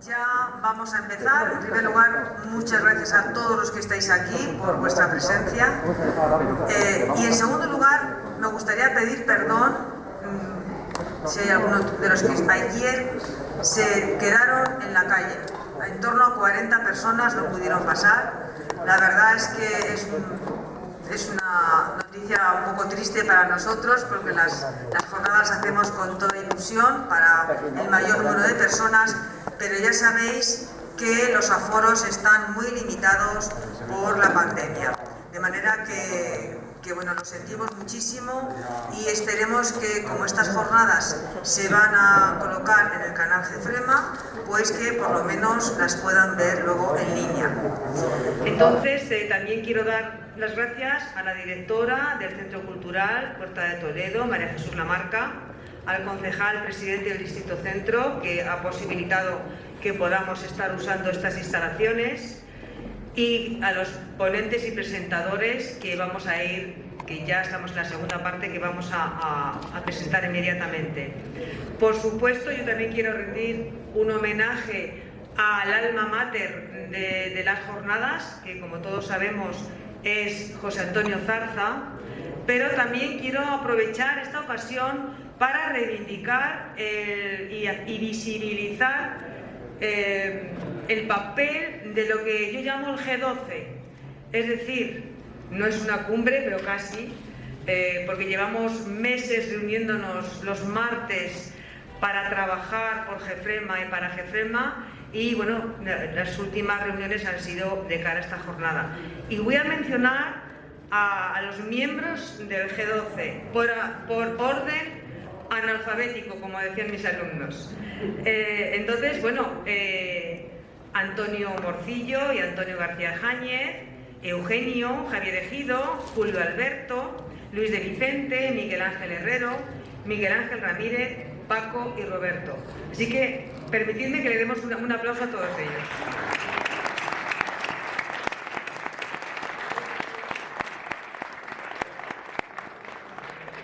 Ya vamos a empezar. En primer lugar, muchas gracias a todos los que estáis aquí por vuestra presencia. Y en segundo lugar, me gustaría pedir perdón si hay alguno de los que ayer se quedaron en la calle. En torno a 40 personas no pudieron pasar. La verdad es que es una noticia un poco triste para nosotros, porque las jornadas hacemos con toda ilusión para el mayor número de personas, pero ya sabéis que los aforos están muy limitados por la pandemia. De manera que bueno, lo sentimos muchísimo y esperemos que, como estas jornadas se van a colocar en el canal GEFREMA, pues que por lo menos las puedan ver luego en línea. Entonces, también quiero dar las gracias a la directora del Centro Cultural Puerta de Toledo, María Jesús Lamarca, al concejal presidente del Distrito Centro, que ha posibilitado que podamos estar usando estas instalaciones, y a los ponentes y presentadores que vamos a ir, que ya estamos en la segunda parte, que vamos a presentar inmediatamente. Por supuesto, yo también quiero rendir un homenaje al alma mater de las jornadas, que como todos sabemos es José Antonio Zarza, pero también quiero aprovechar esta ocasión para reivindicar y visibilizar el papel de lo que yo llamo el G12, es decir, no es una cumbre, pero casi, porque llevamos meses reuniéndonos los martes para trabajar por GEFREMA y para GEFREMA, y bueno, las últimas reuniones han sido de cara a esta jornada. Y voy a mencionar a los miembros del G12 por orden analfabético, como decían mis alumnos. Entonces, bueno, Antonio Morcillo y Antonio García Jáñez, Eugenio, Javier Ejido, Julio Alberto, Luis de Vicente, Miguel Ángel Herrero, Miguel Ángel Ramírez, Paco y Roberto. Así que permitidme que le demos un aplauso a todos ellos.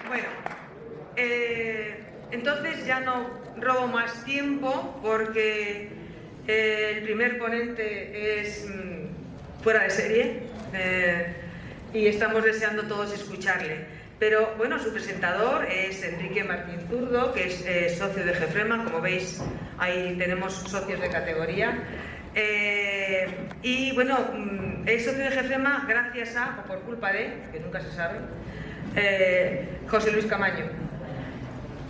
Bueno, entonces ya no robo más tiempo, porque el primer ponente es fuera de serie y estamos deseando todos escucharle. Pero bueno, su presentador es Enrique Martín Zurdo, que es socio de GEFREMA. Como veis, ahí tenemos socios de categoría. Y bueno, es socio de GEFREMA gracias a, o por culpa de, que nunca se sabe, José Luis Camaño.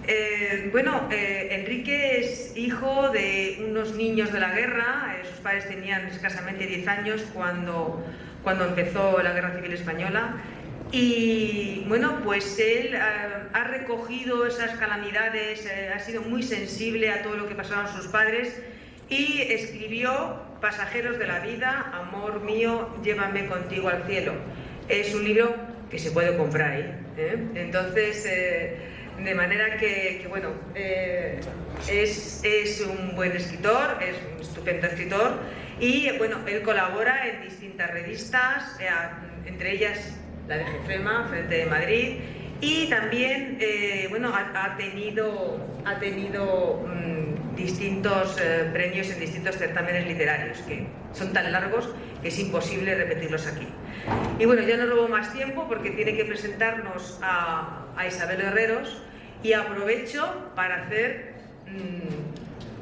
Enrique es hijo de unos niños de la guerra. Sus padres tenían escasamente 10 años cuando empezó la Guerra Civil Española, y bueno, pues él ha recogido esas calamidades, ha sido muy sensible a todo lo que pasaron sus padres, y escribió Pasajeros de la vida, amor mío, llévame contigo al cielo. Es un libro que se puede comprar ahí, entonces de manera que bueno, es un buen escritor, es un estupendo escritor, y bueno, él colabora en distintas revistas, entre ellas la de GEFREMA, Frente de Madrid, y también bueno, ha tenido distintos premios en distintos certámenes literarios, que son tan largos que es imposible repetirlos aquí. Y bueno, ya no robo más tiempo porque tiene que presentarnos a Isabel Herreros, y aprovecho para hacer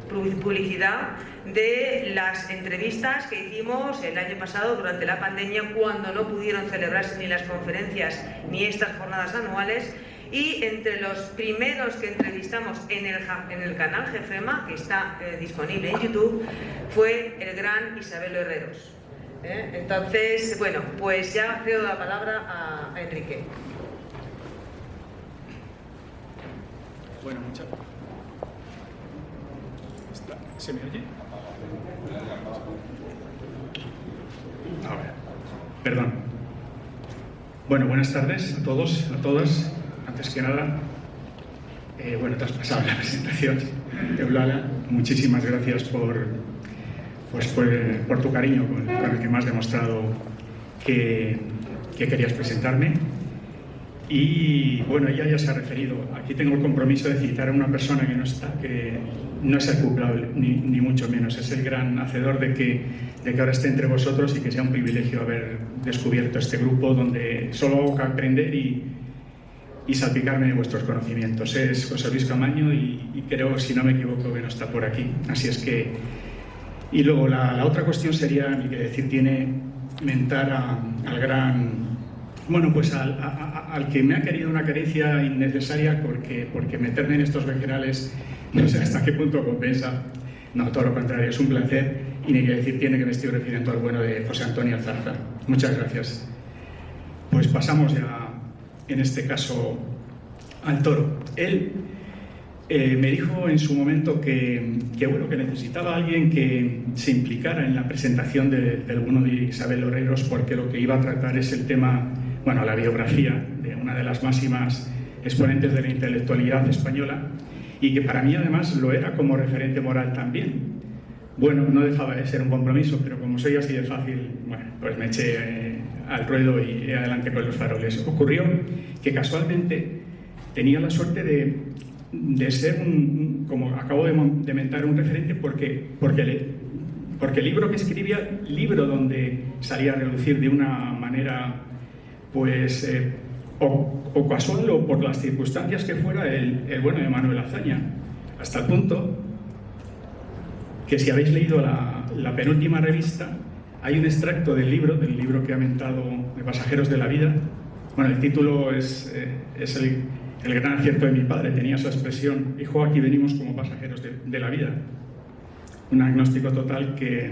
publicidad de las entrevistas que hicimos el año pasado durante la pandemia, cuando no pudieron celebrarse ni las conferencias ni estas jornadas anuales, y entre los primeros que entrevistamos en el canal GEFREMA, que está disponible en YouTube, fue el gran Isabel Herreros. Entonces, bueno, pues ya cedo la palabra a Enrique. Bueno, muchas. ¿Se me oye? A ver, perdón. Bueno, buenas tardes a todos, a todas. Antes que nada, bueno, te has pasado la presentación, Eulala. Muchísimas gracias por tu cariño con el que me has demostrado que querías presentarme. Y bueno, ella ya se ha referido. Aquí tengo el compromiso de citar a una persona que no está, que no es el culpable, ni mucho menos. Es el gran hacedor de que ahora esté entre vosotros y que sea un privilegio haber descubierto este grupo donde solo hago que aprender y salpicarme de vuestros conocimientos. Es José Luis Camaño y creo, si no me equivoco, que no está por aquí. Así es que... Y luego la otra cuestión sería, ni que decir, tiene mentar al gran... Bueno, pues al que me ha querido una caricia innecesaria porque meterme en estos bejerales no sé hasta qué punto compensa. No, todo lo contrario, es un placer y ni que decir tiene que me estoy refiriendo al bueno de José Antonio Zarza. Muchas gracias. Pues pasamos ya, en este caso, al toro. Él me dijo en su momento que necesitaba a alguien que se implicara en la presentación del bueno de Isabel Oreros, porque lo que iba a tratar es el tema, bueno, la biografía de una de las máximas exponentes de la intelectualidad española y que para mí además lo era como referente moral también. Bueno, no dejaba de ser un compromiso, pero como soy así de fácil, bueno, pues me eché al ruedo y adelante con los faroles. Ocurrió que casualmente tenía la suerte de ser como acabo de mentar, un referente porque el libro que escribía, libro donde salía a relucir de una manera pues o casual o por las circunstancias que fuera el bueno de Manuel Azaña, hasta el punto que si habéis leído la penúltima revista hay un extracto del libro que ha mentado de Pasajeros de la Vida. Bueno, el título es el gran acierto de mi padre, tenía esa expresión: hijo, aquí venimos como pasajeros de la vida. Un agnóstico total que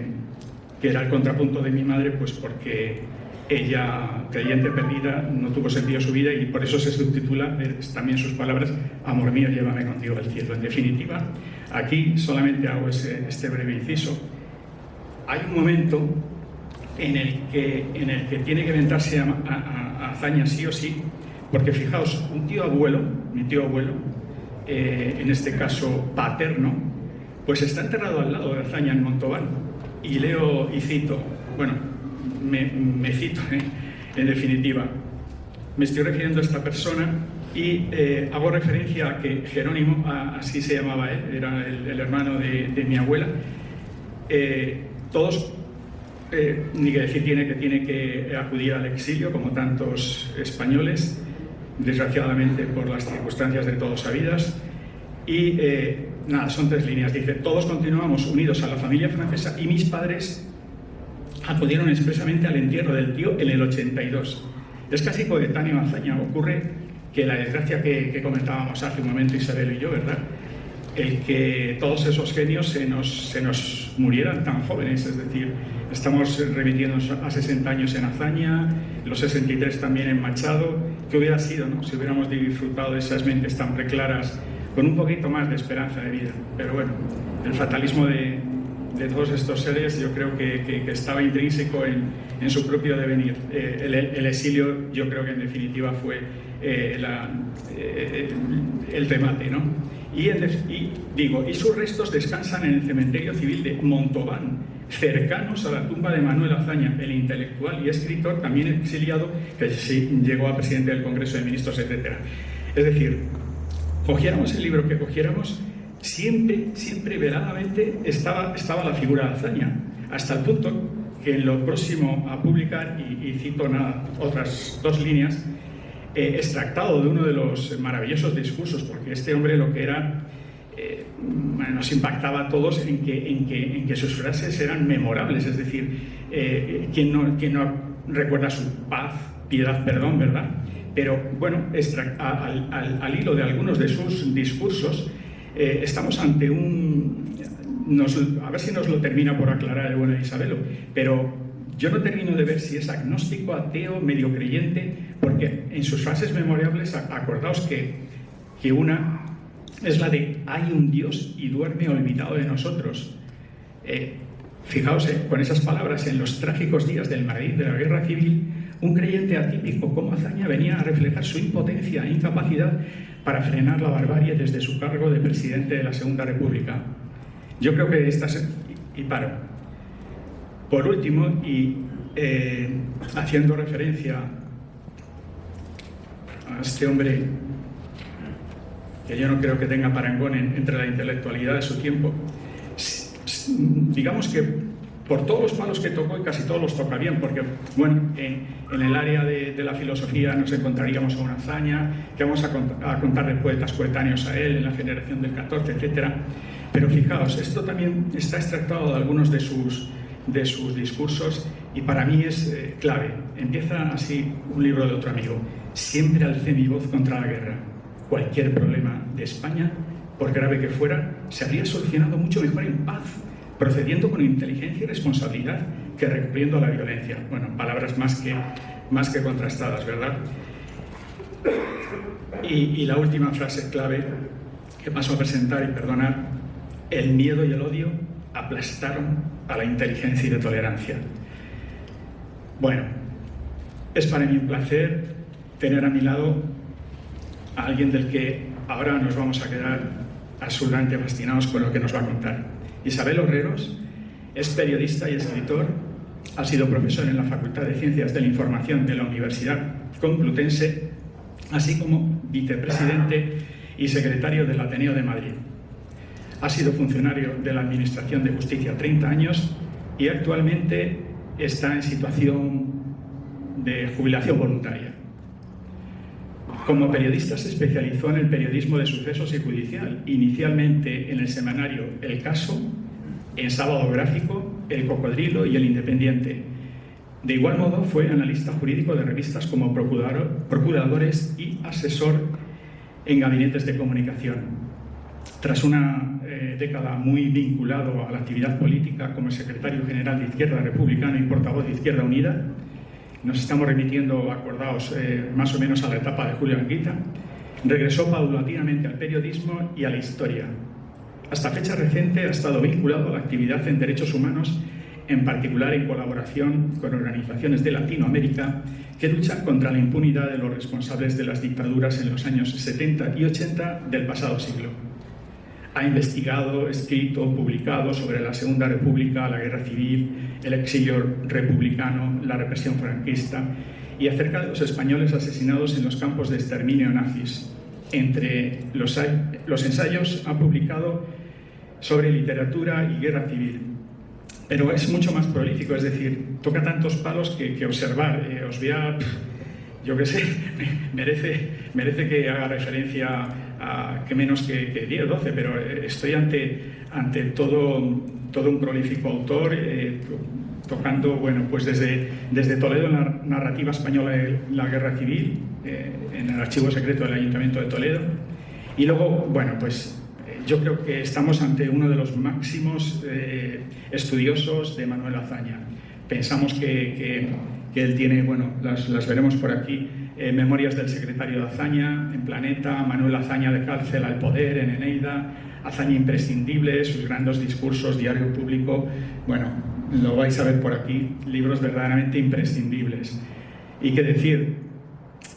era el contrapunto de mi madre, pues porque ella, creyente perdida, no tuvo sentido su vida y por eso se subtitula también sus palabras: amor mío, llévame contigo al cielo. En definitiva, aquí solamente hago este breve inciso. Hay un momento en el que tiene que inventarse a Azaña sí o sí, porque fijaos, mi tío abuelo, en este caso paterno, pues está enterrado al lado de Azaña en Montauban. Y leo y cito, bueno, me cito, en definitiva. Me estoy refiriendo a esta persona y hago referencia a que Jerónimo, así se llamaba él, era el hermano de mi abuela. Todos, ni que decir tiene que acudir al exilio, como tantos españoles, desgraciadamente por las circunstancias de todos sabidas. Y nada, son 3 líneas. Dice: todos continuamos unidos a la familia francesa y mis padres acudieron expresamente al entierro del tío en el 82. Es casi coetáneo a Azaña. Ocurre que la desgracia que comentábamos hace un momento Isabel y yo, ¿verdad? El que todos esos genios se nos murieran tan jóvenes, es decir, estamos remitiéndonos a 60 años en Azaña, los 63 también en Machado. ¿Qué hubiera sido, no?, si hubiéramos disfrutado de esas mentes tan preclaras con un poquito más de esperanza de vida? Pero bueno, el fatalismo de todos estos seres yo creo que estaba intrínseco en su propio devenir. El exilio yo creo que en definitiva fue el remate, ¿no? Y sus restos descansan en el cementerio civil de Montauban, cercanos a la tumba de Manuel Azaña, el intelectual y escritor también exiliado que llegó a presidente del Congreso de Ministros, etc. Es decir, cogiéramos el libro que cogiéramos, siempre veladamente estaba la figura de Azaña, hasta el punto que en lo próximo a publicar, y cito otras 2 líneas, extractado de uno de los maravillosos discursos, porque este hombre lo que era, nos impactaba a todos en que sus frases eran memorables, es decir, ¿quién no recuerda su paz, piedad, perdón, verdad? Pero bueno, al hilo de algunos de sus discursos, estamos ante a ver si nos lo termina por aclarar el bueno de Isabelo, pero yo no termino de ver si es agnóstico, ateo, medio creyente, porque en sus frases memorables, acordaos que una es la de: hay un Dios y duerme olvidado de nosotros. Fijaos, con esas palabras, en los trágicos días del Madrid de la Guerra Civil, un creyente atípico como Azaña venía a reflejar su impotencia e incapacidad para frenar la barbarie desde su cargo de presidente de la Segunda República. Yo creo que y paro. Por último, y haciendo referencia a este hombre que yo no creo que tenga parangón entre la intelectualidad de su tiempo. Digamos que por todos los palos que tocó, y casi todos los toca bien, porque bueno, en el área de la filosofía nos encontraríamos a una Azaña, que vamos a contar de poetas coetáneos a él en la generación del 14, etc. Pero fijaos, esto también está extractado de algunos de sus discursos y para mí es clave. Empieza así un libro de otro amigo: siempre alcé mi voz contra la guerra. Cualquier problema de España, por grave que fuera, se habría solucionado mucho mejor en paz, procediendo con inteligencia y responsabilidad que recurriendo a la violencia. Bueno, palabras más que contrastadas, ¿verdad? Y la última frase clave que paso a presentar y perdonar: el miedo y el odio aplastaron a la inteligencia y la tolerancia. Bueno, es para mí un placer tener a mi lado a alguien del que ahora nos vamos a quedar absolutamente fascinados con lo que nos va a contar. Isabel Herreros es periodista y escritor, ha sido profesor en la Facultad de Ciencias de la Información de la Universidad Complutense, así como vicepresidente y secretario del Ateneo de Madrid. Ha sido funcionario de la Administración de Justicia 30 años y actualmente está en situación de jubilación voluntaria. Como periodista se especializó en el periodismo de sucesos y judicial, inicialmente en el semanario El Caso, en Sábado Gráfico, El Cocodrilo y El Independiente. De igual modo fue analista jurídico de revistas como Procuradores y asesor en gabinetes de comunicación. Tras una década muy vinculado a la actividad política como secretario general de Izquierda Republicana y portavoz de Izquierda Unida, nos estamos remitiendo, acordaos, más o menos a la etapa de Julio Anguita, regresó paulatinamente al periodismo y a la historia. Hasta fecha reciente ha estado vinculado a la actividad en derechos humanos, en particular en colaboración con organizaciones de Latinoamérica que luchan contra la impunidad de los responsables de las dictaduras en los años 70 y 80 del pasado siglo. Ha investigado, escrito, publicado sobre la Segunda República, la Guerra Civil, el exilio republicano, la represión franquista y acerca de los españoles asesinados en los campos de exterminio nazis. Entre los ensayos ha publicado sobre literatura y guerra civil. Pero es mucho más prolífico, es decir, toca tantos palos que observar. Os voy a, yo qué sé, merece que haga referencia a que menos que 10 o 12, pero estoy ante todo un prolífico autor, tocando, bueno, pues desde Toledo en la narrativa española de la Guerra Civil, en el archivo secreto del Ayuntamiento de Toledo, y luego, bueno, pues yo creo que estamos ante uno de los máximos estudiosos de Manuel Azaña. Pensamos que él tiene, bueno, las veremos por aquí, Memorias del secretario de Azaña, en Planeta, Manuel Azaña de cárcel al poder, en Eneida, Azaña imprescindible, sus grandes discursos, diario público, bueno, lo vais a ver por aquí, libros verdaderamente imprescindibles. Y qué decir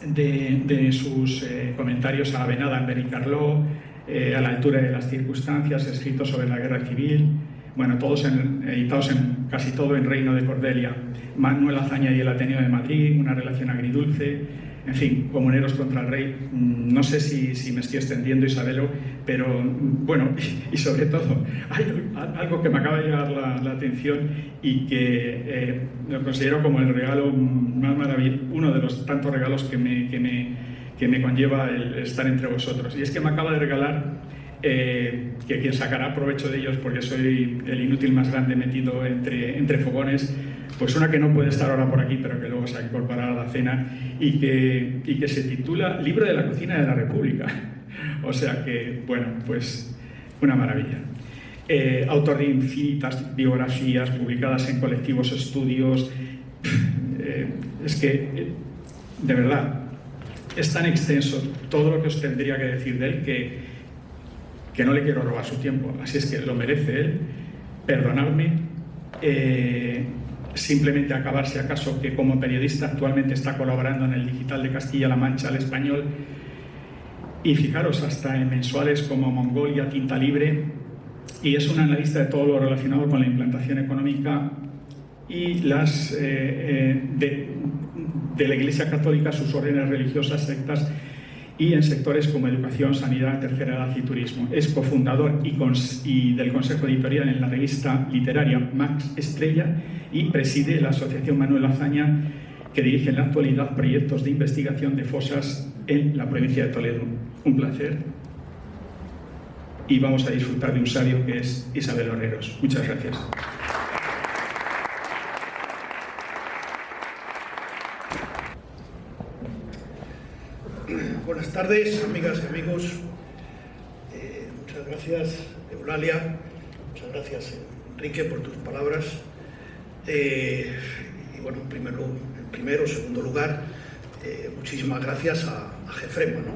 de sus comentarios a Avenada en Benicarló, a la altura de las circunstancias, escritos sobre la guerra civil, bueno, todos editados casi todo en Reino de Cordelia, Manuel Azaña y el Ateneo de Madrid, una relación agridulce, en fin, Comuneros contra el Rey. No sé si me estoy extendiendo, Isabelo, pero bueno, y sobre todo, hay algo que me acaba de llamar la atención y que lo considero como el regalo más maravilloso, uno de los tantos regalos que me conlleva el estar entre vosotros. Y es que me acaba de regalar, que quien sacará provecho de ellos, porque soy el inútil más grande metido entre fogones, pues una que no puede estar ahora por aquí, pero que luego se incorporará a la cena, y que se titula Libro de la cocina de la República. O sea que, bueno, pues una maravilla. Autor de infinitas biografías publicadas en colectivos estudios. Es que, de verdad, es tan extenso todo lo que os tendría que decir de él que no le quiero robar su tiempo. Así es que lo merece él. Perdonadme. Simplemente acabar, si acaso, que como periodista actualmente está colaborando en el Digital de Castilla-La Mancha al Español, y fijaros, hasta en mensuales como Mongolia, Tinta Libre, y es un analista de todo lo relacionado con la implantación económica y las de la Iglesia Católica, sus órdenes religiosas, sectas y en sectores como educación, sanidad, tercera edad y turismo. Es cofundador y del consejo editorial en la revista literaria Max Estrella y preside la Asociación Manuel Azaña, que dirige en la actualidad proyectos de investigación de fosas en la provincia de Toledo. Un placer. Y vamos a disfrutar de un sabio que es Isabel Herreros. Muchas gracias. Buenas tardes, amigas y amigos. Muchas gracias, Eulalia. Muchas gracias, Enrique, por tus palabras. Y bueno, en segundo lugar, muchísimas gracias a Gefrema, ¿no?,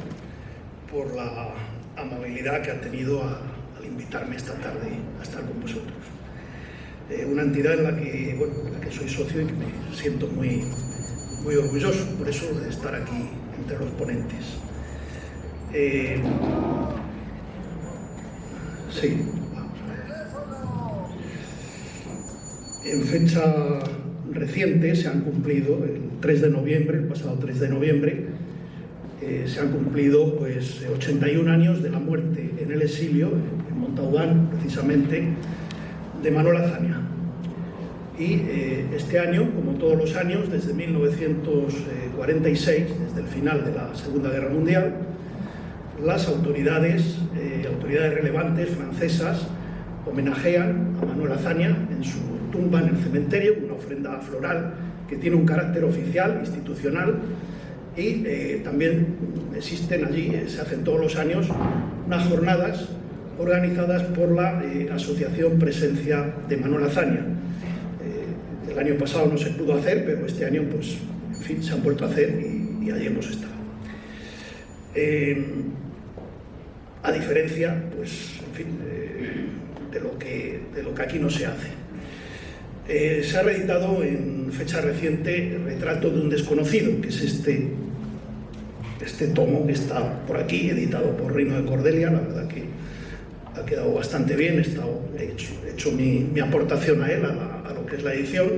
por la amabilidad que ha tenido al invitarme esta tarde a estar con vosotros. Una entidad en la que soy socio y que me siento muy orgulloso, por eso, de estar aquí entre los ponentes. Sí, vamos a ver. En fecha reciente se han cumplido, el pasado 3 de noviembre, se han cumplido pues 81 años de la muerte en el exilio, en Montalbán, precisamente, de Manuel Azaña. Y este año, como todos los años, desde 1946, desde el final de la Segunda Guerra Mundial, las autoridades relevantes francesas homenajean a Manuel Azaña en su tumba en el cementerio, una ofrenda floral que tiene un carácter oficial, institucional, y también existen allí, se hacen todos los años, unas jornadas organizadas por la Asociación Presencia de Manuel Azaña. El año pasado no se pudo hacer, pero este año, pues, en fin, se han vuelto a hacer y allí hemos estado. A diferencia, pues, en fin, de lo que aquí no se hace. Se ha reeditado en fecha reciente El retrato de un desconocido, que es este tomo que está por aquí, editado por Reino de Cordelia. La verdad que ha quedado bastante bien, he hecho mi aportación a él, a lo que es la edición.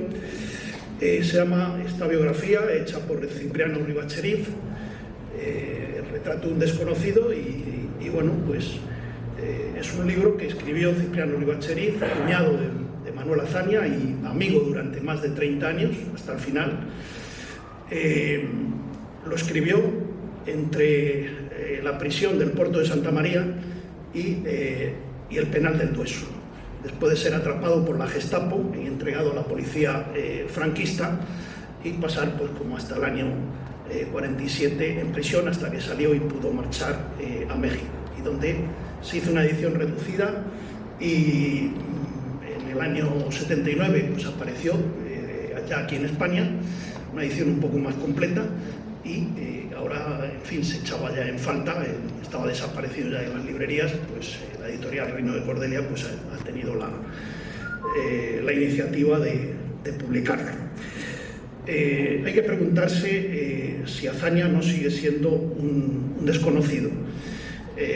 Se llama esta biografía, hecha por Cipriano Rivacheriz, El retrato de un desconocido, y bueno, pues es un libro que escribió Cipriano Rivacheriz, cuñado de Manuel Azaña y amigo durante más de 30 años, hasta el final. Lo escribió entre la prisión del puerto de Santa María y el penal del Dueso, después de ser atrapado por la Gestapo y entregado a la policía franquista, y pasar pues como hasta el año 47 en prisión, hasta que salió y pudo marchar a México, y donde se hizo una edición reducida, y en el año 79 pues apareció allá aquí en España una edición un poco más completa, y ahora, en fin, se echaba ya en falta, estaba desaparecido ya en las librerías. Pues la editorial Reino de Cordelia pues ha tenido la iniciativa de publicarlo. Hay que preguntarse si Azaña no sigue siendo un desconocido.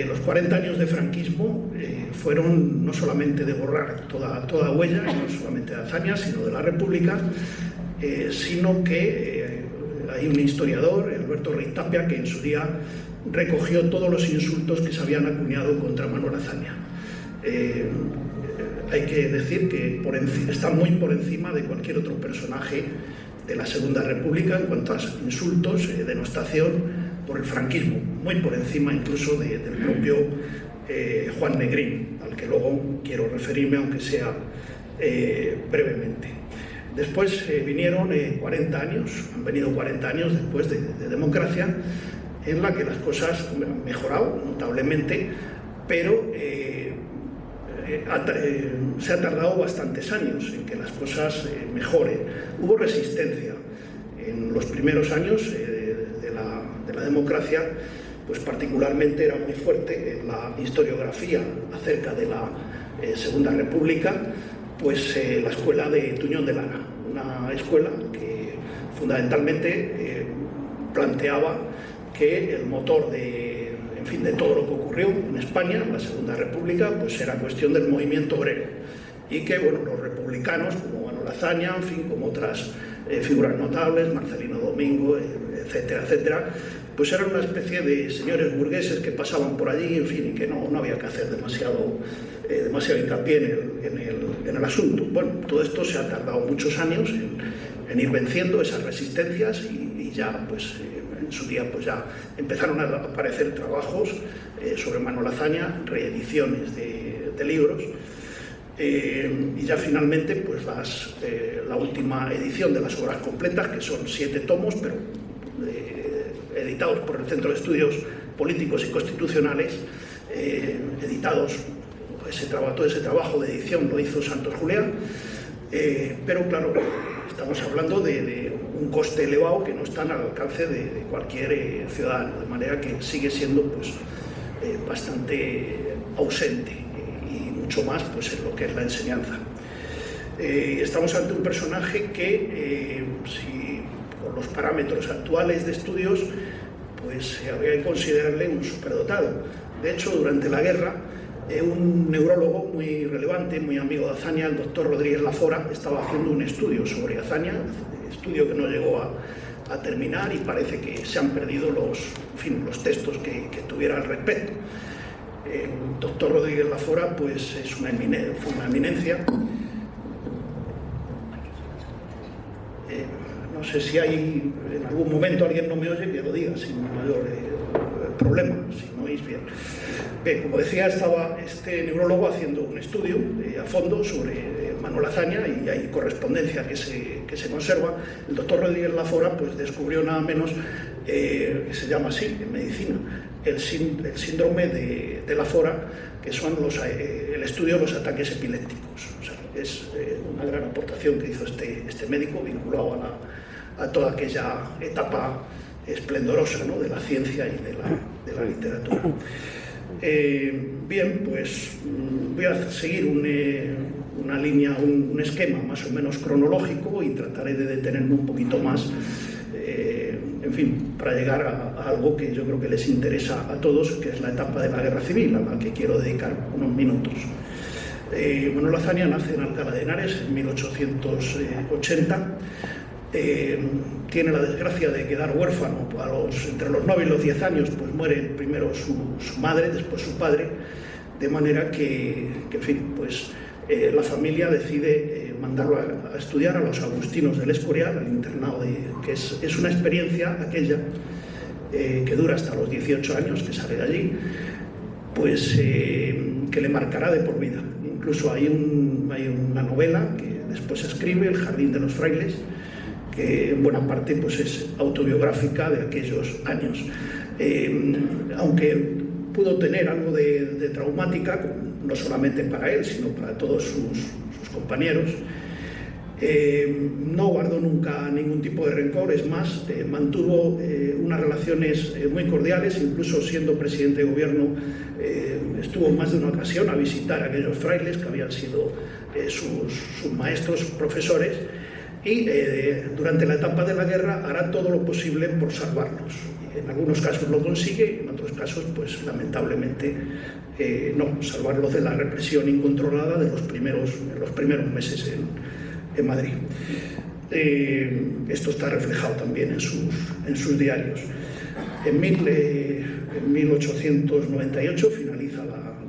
Los 40 años de franquismo fueron no solamente de borrar toda huella, no solamente de Azaña, sino de la República, sino que hay un historiador, Alberto Rey Tapia, que en su día recogió todos los insultos que se habían acuñado contra Manuel Azaña. Hay que decir que está muy por encima de cualquier otro personaje de la Segunda República en cuanto a insultos, denostación por el franquismo, muy por encima incluso del propio Juan Negrín, al que luego quiero referirme, aunque sea brevemente. Después vinieron 40 años, han venido 40 años después de democracia, en la que las cosas han mejorado notablemente, pero se ha tardado bastantes años en que las cosas mejoren. Hubo resistencia en los primeros años de la democracia, pues particularmente era muy fuerte en la historiografía acerca de la Segunda República, pues la escuela de Tuñón de Lara, una escuela que fundamentalmente planteaba que el motor de todo lo que ocurrió en España, en la Segunda República, pues era cuestión del movimiento obrero, y que bueno, los republicanos como Manuel Azaña, en fin, como otras figuras notables, Marcelino Domingo, etcétera, etcétera, pues eran una especie de señores burgueses que pasaban por allí, en fin, y que no había que hacer demasiado hincapié en el asunto. Bueno, todo esto se ha tardado muchos años en ir venciendo esas resistencias y ya, pues, en su día, pues ya empezaron a aparecer trabajos sobre Manuel Azaña, reediciones de libros, y ya finalmente, pues la última edición de las obras completas, que son 7 tomos, pero editados por el Centro de Estudios Políticos y Constitucionales, editados, todo ese trabajo de edición lo hizo Santos Julián, pero claro, estamos hablando de un coste elevado que no está al alcance de cualquier ciudadano, de manera que sigue siendo, pues, bastante ausente, y mucho más, pues, en lo que es la enseñanza. Estamos ante un personaje que, si por los parámetros actuales de estudios, pues habría que considerarle un superdotado. De hecho, durante la guerra, un neurólogo muy relevante, muy amigo de Azaña, el doctor Rodríguez Lafora, estaba haciendo un estudio sobre Azaña, estudio que no llegó a terminar, y parece que se han perdido los textos que tuviera al respecto. El doctor Rodríguez Lafora, pues, fue una eminencia. No sé si hay en algún momento alguien no me oye, que lo diga sin mayor problema, si no oís bien. Bien, como decía, estaba este neurólogo haciendo un estudio a fondo sobre Manuel Azaña, y hay correspondencia que se conserva. El doctor Rodríguez Lafora, pues, descubrió nada menos, que se llama así en medicina, el síndrome de Lafora, que son el estudio de los ataques epilépticos. O sea, es una gran aportación que hizo este médico, vinculado a toda aquella etapa esplendorosa, ¿no?, de la ciencia y de la literatura. Bien, pues voy a seguir una línea, un esquema más o menos cronológico, y trataré de detenerme un poquito más, en fin, para llegar a algo que yo creo que les interesa a todos, que es la etapa de la Guerra Civil, a la que quiero dedicar unos minutos. Manuel Azaña nace en Alcalá de Henares en 1880. Tiene la desgracia de quedar huérfano entre los 9 y los 10 años, pues muere primero su madre, después su padre, de manera que en fin, pues la familia decide mandarlo a estudiar a los Agustinos del Escorial, al internado, que es una experiencia aquella que dura hasta los 18 años, que sale de allí, pues que le marcará de por vida. Incluso hay una novela que después escribe, El Jardín de los Frailes, que en buena parte, pues, es autobiográfica de aquellos años. Aunque pudo tener algo de traumática, no solamente para él, sino para todos sus compañeros, no guardó nunca ningún tipo de rencor. Es más, mantuvo unas relaciones muy cordiales, incluso siendo presidente de gobierno, estuvo en más de una ocasión a visitar a aquellos frailes que habían sido sus maestros, sus profesores, y durante la etapa de la guerra hará todo lo posible por salvarlos. En algunos casos lo consigue, en otros casos, pues, lamentablemente, no, salvarlos de la represión incontrolada de los primeros meses en Madrid. Esto está reflejado también en sus diarios. En 1898 finaliza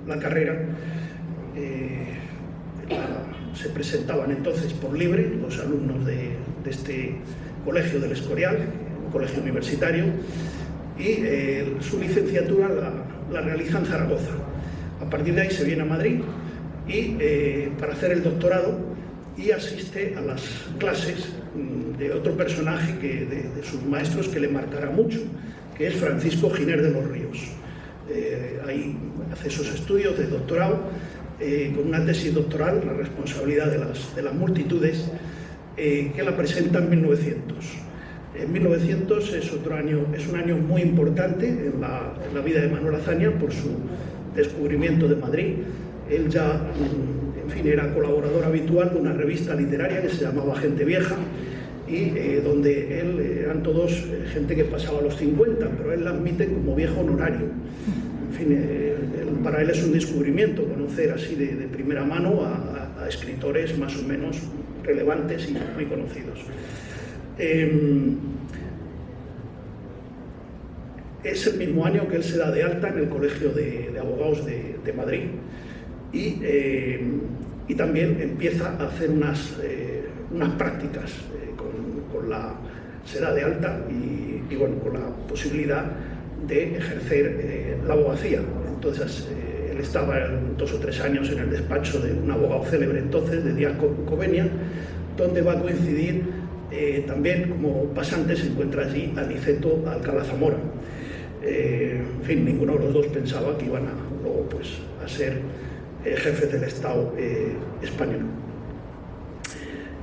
la carrera. Se presentaban entonces por libre los alumnos de este colegio del Escorial, un colegio universitario, y su licenciatura la realiza en Zaragoza. A partir de ahí se viene a Madrid para hacer el doctorado, y asiste a las clases de otro personaje de sus maestros que le marcará mucho, que es Francisco Giner de los Ríos. Ahí hace esos estudios de doctorado, con una tesis doctoral, la responsabilidad de las multitudes, que la presenta en 1900. En 1900 es un año muy importante en la vida de Manuel Azaña por su descubrimiento de Madrid. Él ya, en fin, era colaborador habitual de una revista literaria que se llamaba Gente Vieja, y donde eran todos gente que pasaba los 50, pero él la admite como viejo honorario. En fin, para él es un descubrimiento conocer así de primera mano a escritores más o menos relevantes y muy conocidos. Es el mismo año que él se da de alta en el Colegio de Abogados de Madrid y también empieza a hacer unas prácticas se da de alta y bueno, con la posibilidad de ejercer la abogacía. Entonces él estaba 2 o 3 años en el despacho de un abogado célebre entonces, de Díaz Covenia, donde va a coincidir también como pasante. Se encuentra allí Aniceto Alcalá Zamora. En fin, ninguno de los dos pensaba que iban luego pues, a ser jefes del Estado español.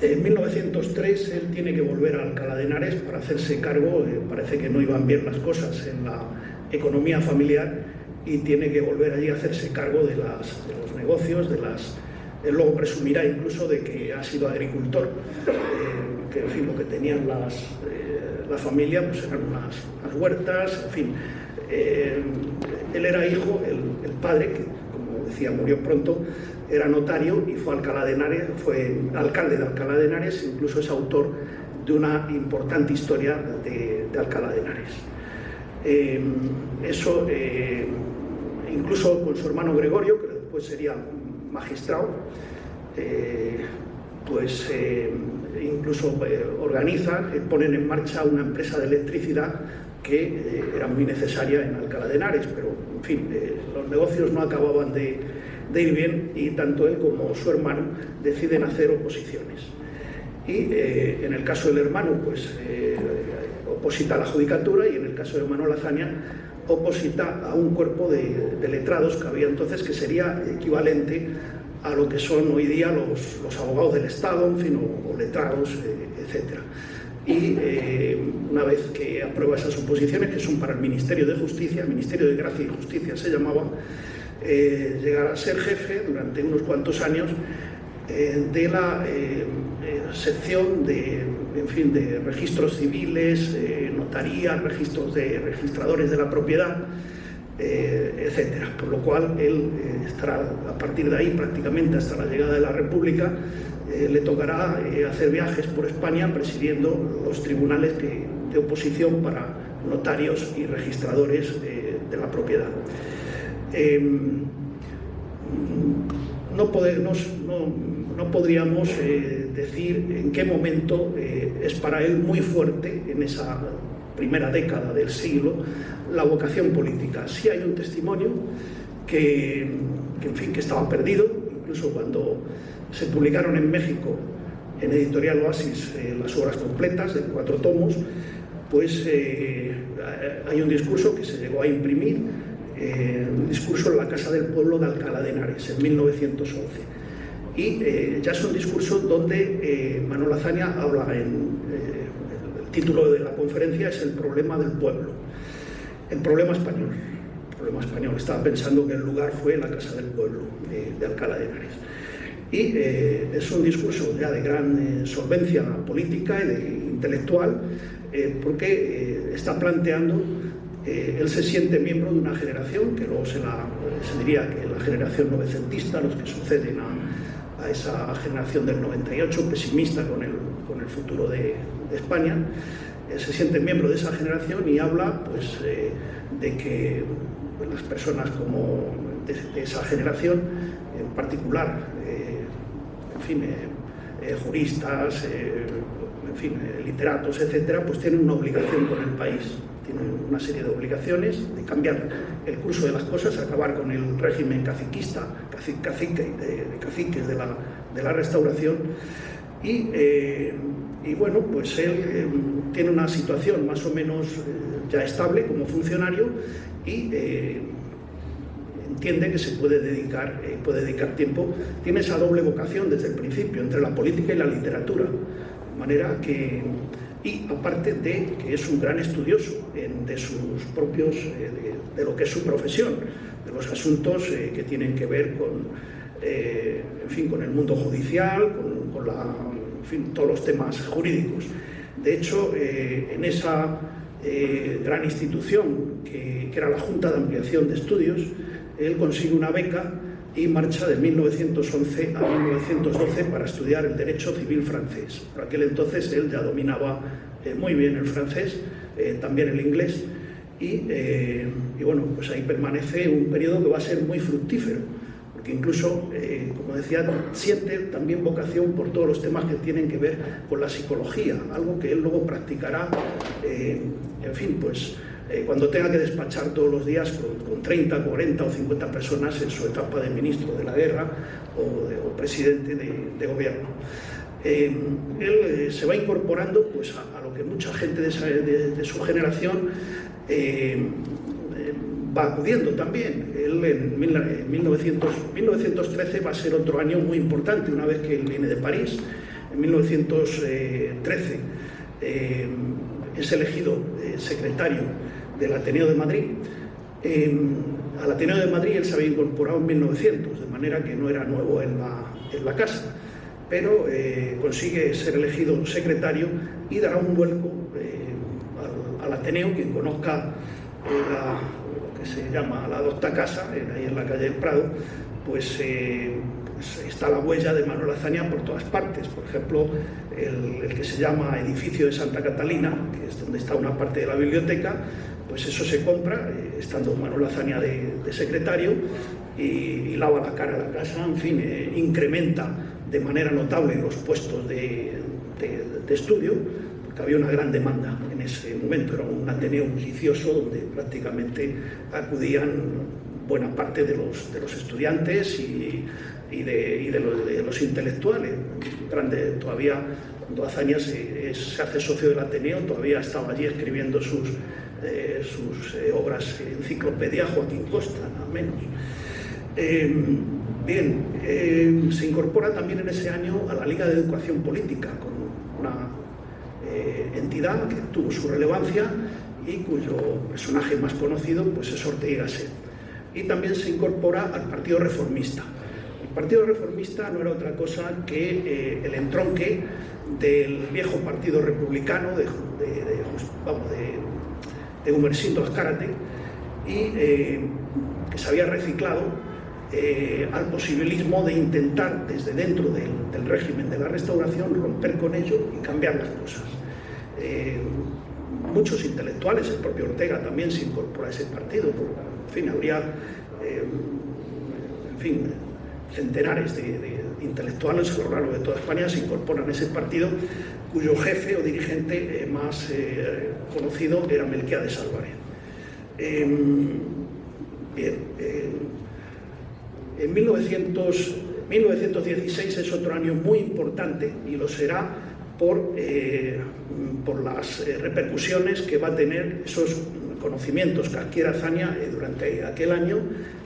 En 1903 él tiene que volver a Alcalá de Henares para hacerse cargo, parece que no iban bien las cosas en la economía familiar, y tiene que volver allí a hacerse cargo de los negocios, él luego presumirá incluso de que ha sido agricultor, que en fin, lo que tenían la familia pues eran unas huertas, en fin. Él era hijo, el padre, que como decía murió pronto, era notario y fue alcalde de Alcalá de Henares, incluso es autor de una importante historia de Alcalá de Henares. Incluso con su hermano Gregorio, que después sería magistrado, incluso ponen en marcha una empresa de electricidad que era muy necesaria en Alcalá de Henares, pero en fin, los negocios no acababan de ir bien y tanto él como su hermano deciden hacer oposiciones. Y en el caso del hermano, pues oposita a la judicatura, y en el caso de Manuel Azaña oposita a un cuerpo de letrados que había entonces, que sería equivalente a lo que son hoy día los abogados del Estado, en fin, o letrados, etc. Y una vez que aprueba esas oposiciones, que son para el Ministerio de Justicia, Ministerio de Gracia y Justicia se llamaba, llegará a ser jefe durante unos cuantos años de la sección de registros civiles, notarías, registros de registradores de la propiedad, etcétera. Por lo cual él estará a partir de ahí prácticamente hasta la llegada de la República. Le tocará hacer viajes por España presidiendo los tribunales de oposición para notarios y registradores de la propiedad. No podríamos decir en qué momento es para él muy fuerte, en esa primera década del siglo, la vocación política. Sí hay un testimonio que estaba perdido, incluso cuando se publicaron en México, en Editorial Oasis, las obras completas de 4 tomos, pues hay un discurso que se llegó a imprimir, un discurso en la Casa del Pueblo de Alcalá de Henares, en 1911. Y ya es un discurso donde Manuel Azaña habla el título de la conferencia es El problema del pueblo, el problema español. Estaba pensando que el lugar fue la Casa del Pueblo de Alcalá de Henares. Y es un discurso ya de gran solvencia política y intelectual, porque está planteando, él se siente miembro de una generación que luego se diría que la generación novecentista, los que suceden a esa generación del 98, pesimista con el futuro de España. Se siente miembro de esa generación y habla pues, de que las personas como de esa generación, en particular, juristas, literatos, etcétera, pues tienen una obligación con el país. Tienen una serie de obligaciones de cambiar el curso de las cosas, acabar con el régimen caciquista, caciques de la Restauración. Y bueno, pues él tiene una situación más o menos ya estable como funcionario y entiende que se puede dedicar tiempo. Tiene esa doble vocación desde el principio entre la política y la literatura, de manera que, y aparte de que es un gran estudioso de sus propios, de lo que es su profesión, de los asuntos que tienen que ver con el mundo judicial, con todos los temas jurídicos. De hecho, en esa gran institución que era la Junta de Ampliación de Estudios, él consigue una beca y marcha de 1911 a 1912 para estudiar el derecho civil francés. Por aquel entonces él ya dominaba muy bien el francés, también el inglés, y bueno, pues ahí permanece un periodo que va a ser muy fructífero, porque incluso, como decía, siente también vocación por todos los temas que tienen que ver con la psicología, algo que él luego practicará, en fin, pues cuando tenga que despachar todos los días con 30, 40 o 50 personas en su etapa de ministro de la guerra o presidente de gobierno. Él se va incorporando pues, a lo que mucha gente de su generación va acudiendo también. Él en 1913 va a ser otro año muy importante, una vez que él viene de París. En 1913 es elegido secretario del Ateneo de Madrid. Al Ateneo de Madrid él se había incorporado en 1900, de manera que no era nuevo en la casa, pero consigue ser elegido secretario y dará un vuelco al Ateneo. Quien conozca lo que se llama la Docta Casa, ahí en la calle del Prado, pues está la huella de Manuel Azaña por todas partes. Por ejemplo, el que se llama Edificio de Santa Catalina, que es donde está una parte de la biblioteca, pues eso se compra, estando Manuel Azaña de secretario, y lava la cara a la casa, en fin, incrementa de manera notable los puestos de estudio, porque había una gran demanda en ese momento. Era un Ateneo bullicioso donde prácticamente acudían buena parte de los estudiantes y de los intelectuales. Todavía, cuando Azaña se hace socio del Ateneo, todavía estaba allí escribiendo sus obras enciclopedia Joaquín Costa, nada menos. Se incorpora también en ese año a la Liga de Educación Política, con una entidad que tuvo su relevancia y cuyo personaje más conocido pues, es Ortega y Gasset. Y también se incorpora al Partido Reformista. El Partido Reformista no era otra cosa que el entronque del viejo Partido Republicano de Gumersindo Azcárate, y que se había reciclado al posibilismo de intentar desde dentro del régimen de la Restauración romper con ello y cambiar las cosas. Muchos intelectuales, el propio Ortega también se incorpora a ese partido, porque, en fin, habría centenares de intelectuales a lo largo de toda España se incorporan a ese partido, cuyo jefe o dirigente más conocido era Melquiades Álvarez. En 1916 es otro año muy importante, y lo será por las repercusiones que va a tener esos conocimientos que adquiere Azaña durante aquel año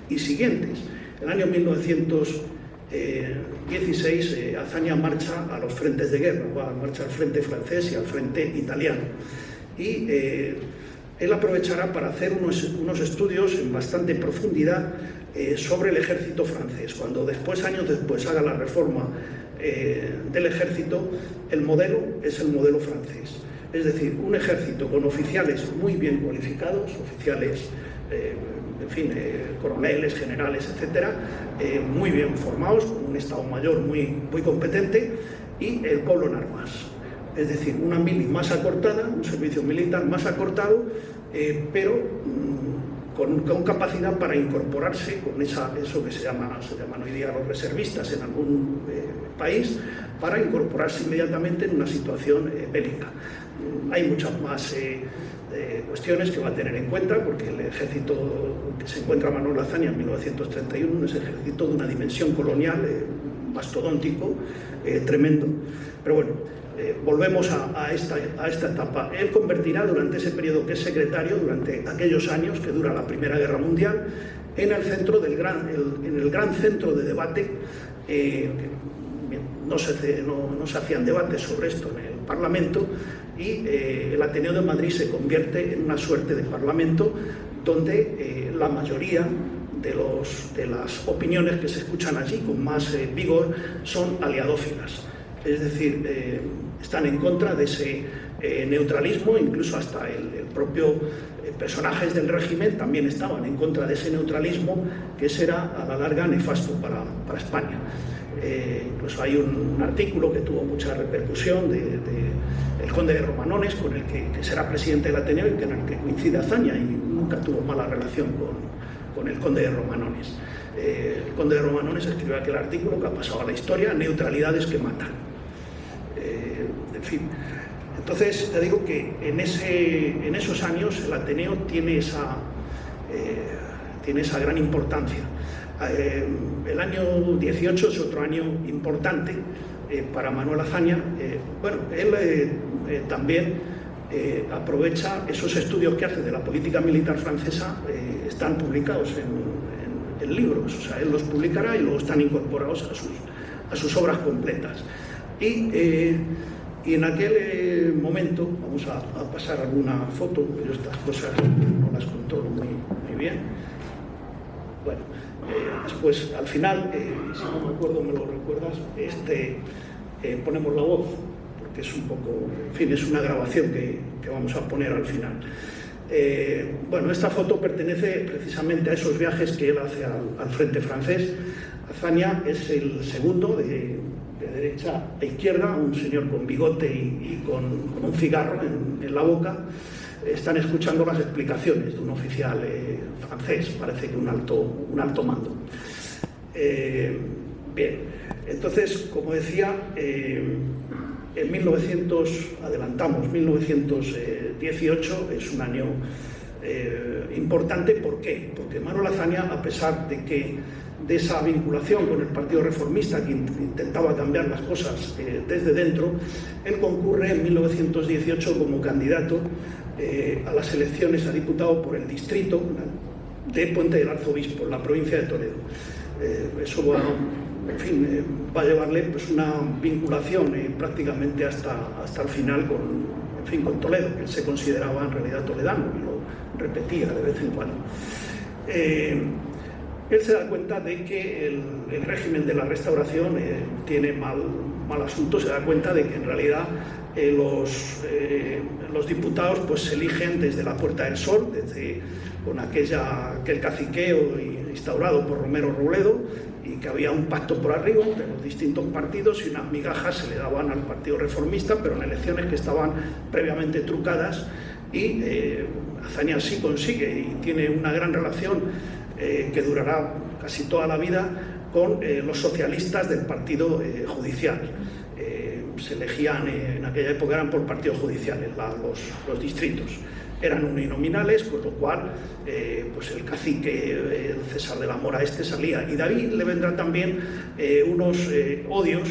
y siguientes. En el año 1916 Azaña marcha a los frentes de guerra, va a marchar al frente francés y al frente italiano, y él aprovechará para hacer unos estudios en bastante profundidad sobre el ejército francés. Cuando años después haga la reforma del ejército, el modelo es el modelo francés, es decir, un ejército con oficiales muy bien cualificados, oficiales coroneles, generales, etcétera, muy bien formados, con un Estado Mayor muy competente, y el pueblo en armas. Es decir, una mili más acortada, un servicio militar más acortado, pero con capacidad para incorporarse con eso que se llaman hoy día los reservistas en algún país, para incorporarse inmediatamente en una situación bélica. Hay muchas más cuestiones que va a tener en cuenta, porque el ejército que se encuentra Manuel Azaña en 1931 es un ejército de una dimensión colonial mastodóntico, tremendo. Pero bueno, volvemos a esta etapa. Él convertirá durante ese periodo que es secretario, durante aquellos años que dura la Primera Guerra Mundial, en el gran centro de debate. No se hacían debates sobre esto en el Parlamento, y el Ateneo de Madrid se convierte en una suerte de Parlamento donde la mayoría de las opiniones que se escuchan allí con más vigor son aliadófilas, es decir, están en contra de ese neutralismo, incluso hasta el propio personajes del régimen también estaban en contra de ese neutralismo, que ese era a la larga nefasto para España. Incluso hay un artículo que tuvo mucha repercusión del conde de Romanones, con el que será presidente del Ateneo y en el que coincide Azaña, y nunca tuvo mala relación con el conde de Romanones. El conde de Romanones escribió aquel artículo que ha pasado a la historia: neutralidades que matan. En fin, entonces te digo que en esos años el Ateneo tiene esa gran importancia. El año 18 es otro año importante para Manuel Azaña. Bueno, él también aprovecha esos estudios que hace de la política militar francesa, están publicados en libros, o sea, él los publicará y luego están incorporados a sus obras completas. Y en aquel momento, vamos a pasar alguna foto, yo estas cosas no las controlo muy bien. Bueno, después, al final, si no me acuerdo, me lo recuerdas, ponemos la voz, porque es un poco, en fin, es una grabación que vamos a poner al final. Bueno, esta foto pertenece precisamente a esos viajes que él hace al frente francés. Azaña es el segundo, de derecha a izquierda, un señor con bigote y con un cigarro en la boca. Están escuchando las explicaciones de un oficial francés, parece que un alto mando. Bien, entonces, como decía, en 1918 es un año importante. ¿Por qué? Porque Manuel Azaña, a pesar de esa vinculación con el Partido Reformista, que intentaba cambiar las cosas desde dentro, él concurre en 1918 como candidato a las elecciones a diputado por el distrito de Puente del Arzobispo, en la provincia de Toledo. Eso va a llevarle pues una vinculación prácticamente hasta el final con Toledo, que él se consideraba en realidad toledano y lo repetía de vez en cuando. Él se da cuenta de que el régimen de la Restauración tiene mal asunto, se da cuenta de que en realidad los diputados pues se eligen desde la Puerta del Sol, con aquel caciqueo instaurado por Romero Robledo, y que había un pacto por arriba entre los distintos partidos y unas migajas se le daban al Partido Reformista, pero en elecciones que estaban previamente trucadas, y Azaña sí consigue y tiene una gran relación que durará casi toda la vida con los socialistas del partido judicial. Se elegían, en aquella época eran por partidos judiciales, los distritos. Eran uninominales, con lo cual pues el cacique César de la Mora salía. Y de ahí le vendrán también unos odios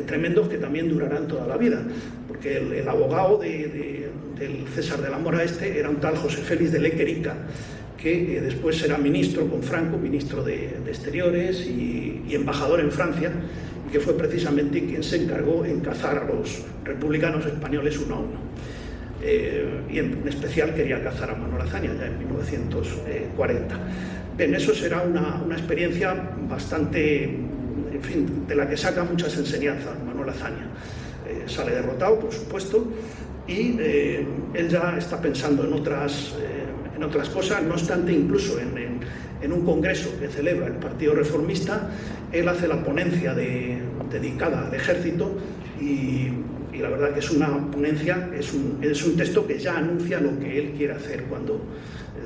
tremendos que también durarán toda la vida, porque el abogado del César de la Mora era un tal José Félix de Lequerica, que después será ministro con Franco, ministro de Exteriores y embajador en Francia, y que fue precisamente quien se encargó en cazar a los republicanos españoles uno a uno. Y en especial quería cazar a Manuel Azaña ya en 1940. Bien, eso será una experiencia bastante, en fin, de la que saca muchas enseñanzas Manuel Azaña. Sale derrotado, por supuesto, y él ya está pensando en otras cosas. No obstante, incluso en un congreso que celebra el Partido Reformista, él hace la ponencia dedicada al ejército, y la verdad que es una ponencia, es un texto que ya anuncia lo que él quiere hacer cuando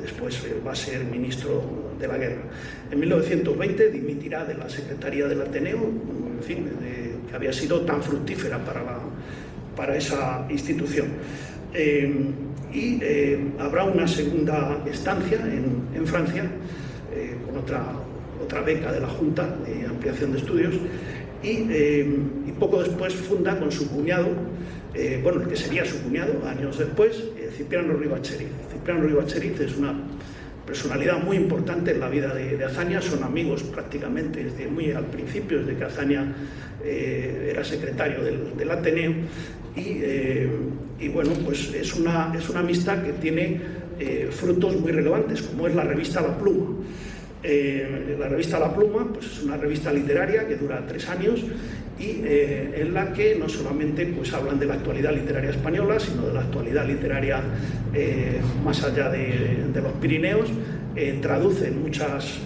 después va a ser ministro de la guerra. En 1920 dimitirá de la Secretaría del Ateneo, en fin, que había sido tan fructífera para esa institución. Y habrá una segunda estancia en Francia, con otra beca de la Junta de Ampliación de Estudios, y poco después funda con su cuñado, el que sería su cuñado años después, Cipriano Rivacheriz. Cipriano Rivacheriz es una personalidad muy importante en la vida de Azaña, son amigos prácticamente desde muy al principio, desde que Azaña era secretario del Ateneo, y bueno, pues es una amistad que tiene frutos muy relevantes, como es la revista La Pluma. La revista La Pluma pues es una revista literaria que dura 3 años y en la que no solamente pues, hablan de la actualidad literaria española, sino de la actualidad literaria más allá de los Pirineos. Traducen muchas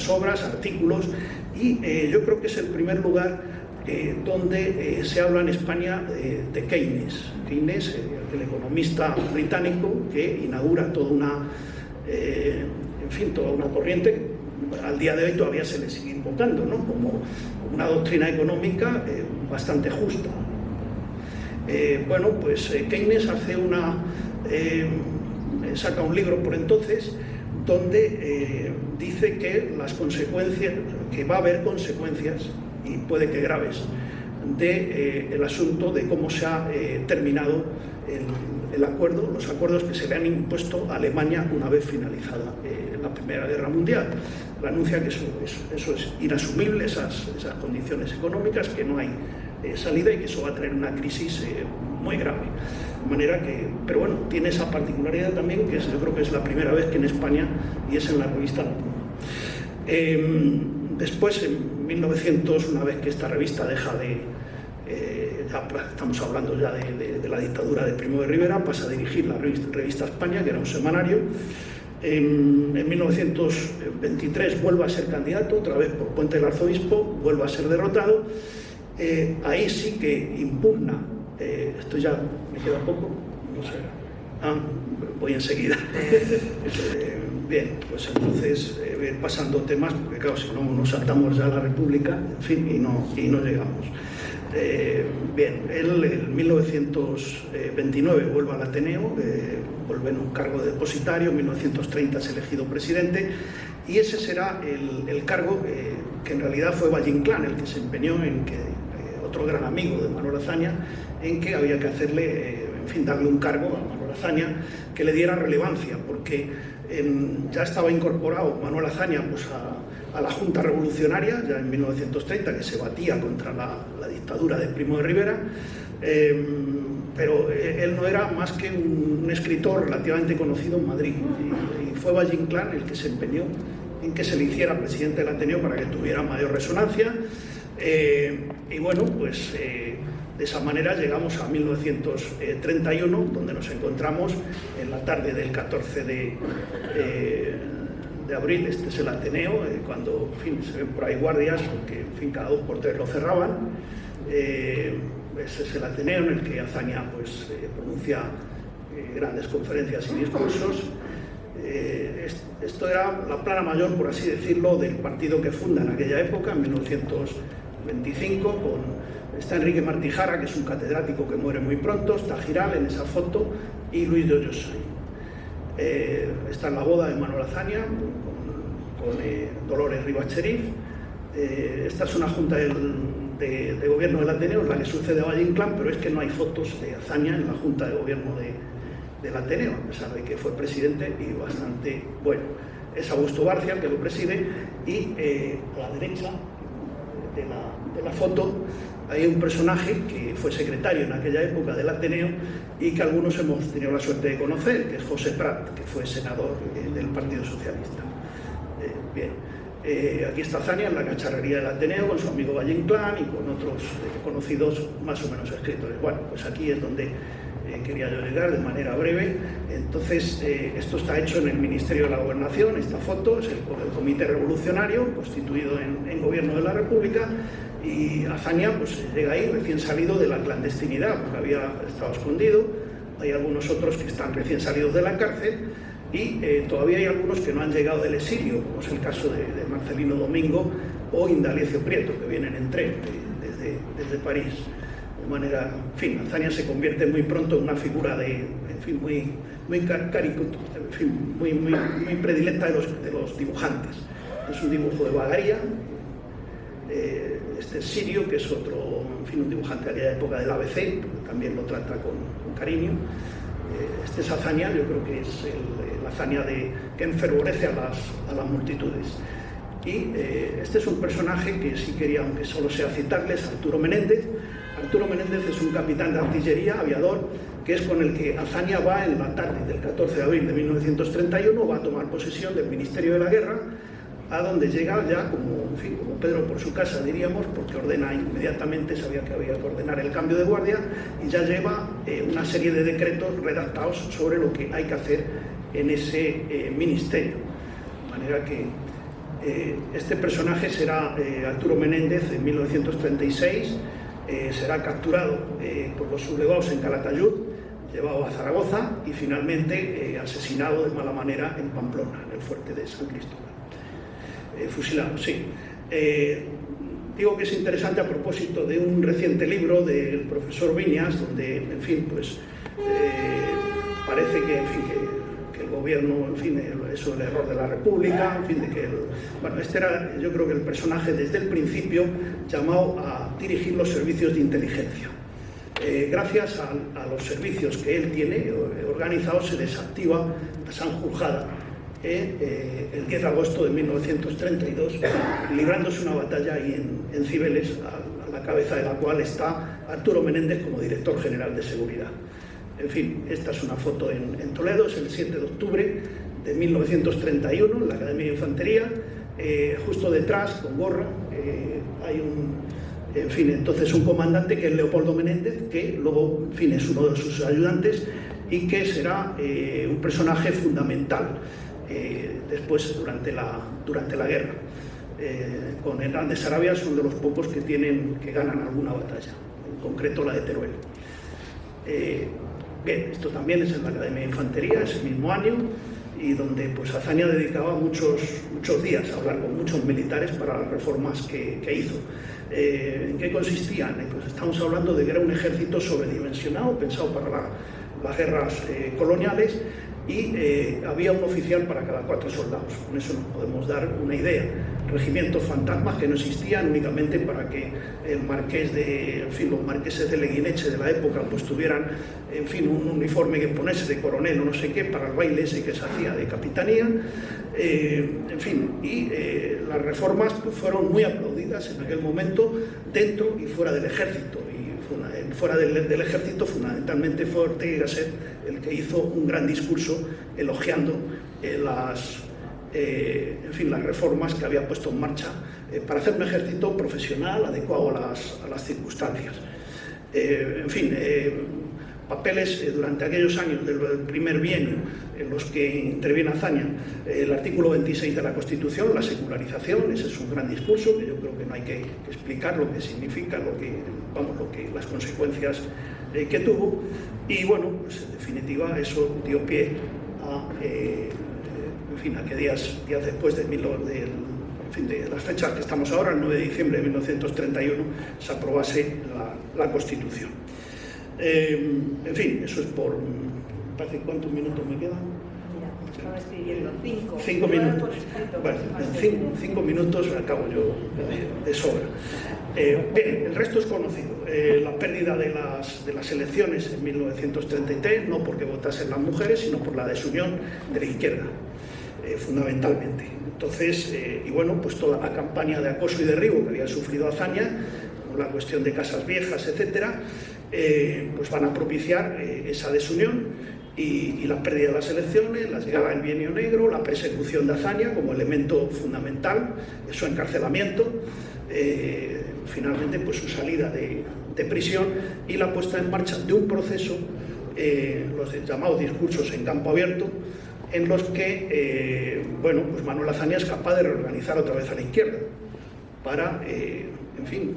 obras, artículos, y yo creo que es el primer lugar donde se habla en España de Keynes. Keynes, el economista británico que inaugura toda una, toda una corriente. Al día de hoy todavía se le sigue invocando, ¿no?, como una doctrina económica bastante justa. Bueno, pues Keynes hace saca un libro por entonces donde dice que va a haber consecuencias, y puede que graves, del asunto de cómo se ha terminado los acuerdos que se le han impuesto a Alemania una vez finalizada la Primera Guerra Mundial. Le anuncia que eso es inasumible, esas condiciones económicas, que no hay salida y que eso va a traer una crisis muy grave. De manera que, pero bueno, tiene esa particularidad también, que yo creo que es la primera vez que en España, y es en la revista La Pluma. Después, en 1900, una vez que esta revista deja estamos hablando ya de la dictadura de Primo de Rivera, pasa a dirigir la revista España, que era un semanario. En 1923 vuelve a ser candidato, otra vez por Puente del Arzobispo, vuelve a ser derrotado. Ahí sí que impugna, esto ya me queda poco, no sé, voy enseguida. Bien, pues entonces pasando temas, porque claro, si no nos saltamos ya a la República, en fin, y no llegamos. Bien, él en 1929 vuelve al Ateneo, vuelve en un cargo de depositario, en 1930 es elegido presidente, y ese será el cargo que en realidad fue Valle Inclán el que se empeñó en que, otro gran amigo de Manuel Azaña, en que había que hacerle, darle un cargo a Manuel Azaña que le diera relevancia, porque ya estaba incorporado Manuel Azaña pues, a la Junta Revolucionaria, ya en 1930, que se batía contra la dictadura de Primo de Rivera, pero él no era más que un escritor relativamente conocido en Madrid, y fue Valle Inclán el que se empeñó en que se le hiciera presidente del Ateneo para que tuviera mayor resonancia, y bueno, pues de esa manera llegamos a 1931, donde nos encontramos en la tarde del 14 de abril. Este es el Ateneo, cuando se ven por ahí guardias, porque cada 2 por 3 lo cerraban. Ese es el Ateneo en el que Azaña pues, pronuncia grandes conferencias y discursos. Esto era la plana mayor, por así decirlo, del partido que funda en aquella época, en 1925, está Enrique Martijara, que es un catedrático que muere muy pronto, está Giral en esa foto, y Luis de Hoyosay. Está en la boda de Manuel Azaña con Dolores Rivas Cherif. Esta es una junta de gobierno del Ateneo, la que sucede a Valle Inclán, pero es que no hay fotos de Azaña en la junta de gobierno del Ateneo, a pesar de que fue presidente y bastante bueno. Es Augusto Barcia el que lo preside, y a la derecha de la foto hay un personaje que fue secretario en aquella época del Ateneo y que algunos hemos tenido la suerte de conocer, que es José Prat, que fue senador del Partido Socialista. Bien, aquí está Azaña en la cacharrería del Ateneo con su amigo Valle Inclán y con otros conocidos más o menos escritores. Bueno, pues aquí es donde quería yo llegar de manera breve. Entonces, esto está hecho en el Ministerio de la Gobernación, esta foto es el Comité Revolucionario, constituido en Gobierno de la República, y Azaña pues, llega ahí recién salido de la clandestinidad, porque había estado escondido. Hay algunos otros que están recién salidos de la cárcel, y todavía hay algunos que no han llegado del exilio, como es el caso de Marcelino Domingo o Indalecio Prieto, que vienen en tren desde París. De manera, Azaña se convierte muy pronto en una figura muy predilecta de los dibujantes. Es un dibujo de Bagaria. Este es Sirio, que es otro, un dibujante de aquella época del ABC, que también lo trata con cariño. Este es Azaña, yo creo que es el Azaña que enfervorece a las multitudes. Y este es un personaje que sí quería, aunque solo sea citarles, Arturo Menéndez. Arturo Menéndez es un capitán de artillería, aviador, que es con el que Azaña va en la tarde del 14 de abril de 1931, va a tomar posesión del Ministerio de la Guerra, a donde llega ya como, en fin, como Pedro por su casa, diríamos, porque ordena inmediatamente, sabía que había que ordenar el cambio de guardia, y ya lleva una serie de decretos redactados sobre lo que hay que hacer en ese ministerio. De manera que este personaje será Arturo Menéndez en 1936, será capturado por los sublevados en Calatayud, llevado a Zaragoza y finalmente asesinado de mala manera en Pamplona, en el fuerte de San Cristóbal. Fusilado, sí. Digo que es interesante a propósito de un reciente libro del profesor Viñas, donde, en fin, pues parece que, en fin, que el gobierno, en fin, eso el error de la República, en fin, de que bueno, este era, yo creo que el personaje desde el principio llamado a dirigir los servicios de inteligencia. Gracias a los servicios que él tiene organizados, se desactiva la Sanjurjada el 10 de agosto de 1932, librándose una batalla ahí en Cibeles, a la cabeza de la cual está Arturo Menéndez como director general de seguridad. En fin, esta es una foto en Toledo, es el 7 de octubre de 1931, en la Academia de Infantería. Justo detrás, con gorra, hay en fin, entonces un comandante que es Leopoldo Menéndez, que luego, en fin, es uno de sus ayudantes y que será un personaje fundamental después durante la guerra. Con Hernán de Sarabia son de los pocos que ganan alguna batalla, en concreto la de Teruel. Bien, esto también es en la Academia de Infantería, ese mismo año, y donde pues Azaña dedicaba muchos días a hablar con muchos militares para las reformas que hizo. ¿En qué consistían? Pues estamos hablando de que era un ejército sobredimensionado, pensado para las guerras coloniales, y había un oficial para cada 4 soldados. Con eso nos podemos dar una idea. Regimientos fantasmas que no existían únicamente para que el marqués de, en fin, los marqueses de Leguineche de la época pues tuvieran, en fin, un uniforme que ponerse de coronel o no sé qué para el baile ese que se hacía de capitanía. En fin, y las reformas pues fueron muy aplaudidas en aquel momento dentro y fuera del ejército. Fuera del ejército, fundamentalmente fue Ortega y Gasset el que hizo un gran discurso elogiando las reformas que había puesto en marcha para hacer un ejército profesional, adecuado a las circunstancias. En fin, papeles durante aquellos años del primer bienio en los que interviene Azaña, el artículo 26 de la Constitución, la secularización, ese es un gran discurso que yo creo que no hay que explicar lo que significa, las consecuencias que tuvo, y bueno, pues en definitiva eso dio pie a, en fin, a que días después de las fechas que estamos ahora, el 9 de diciembre de 1931, se aprobase la Constitución. En fin, eso es por... Parece, ¿cuántos minutos me quedan? Mira, estaba escribiendo 5. 5 minutos. Bueno, en 5 minutos acabo yo de sobra. Bien, el resto es conocido. La pérdida de las elecciones en 1933, no porque votasen las mujeres, sino por la desunión de la izquierda, fundamentalmente. Entonces, y bueno, pues toda la campaña de acoso y derribo que había sufrido Azaña, la cuestión de casas viejas, etcétera, pues van a propiciar esa desunión y la pérdida de las elecciones, la llegada del bienio negro, la persecución de Azaña como elemento fundamental, su encarcelamiento, finalmente pues su salida de prisión y la puesta en marcha de un proceso, los llamados discursos en campo abierto, en los que bueno, pues Manuel Azaña es capaz de reorganizar otra vez a la izquierda para, en fin,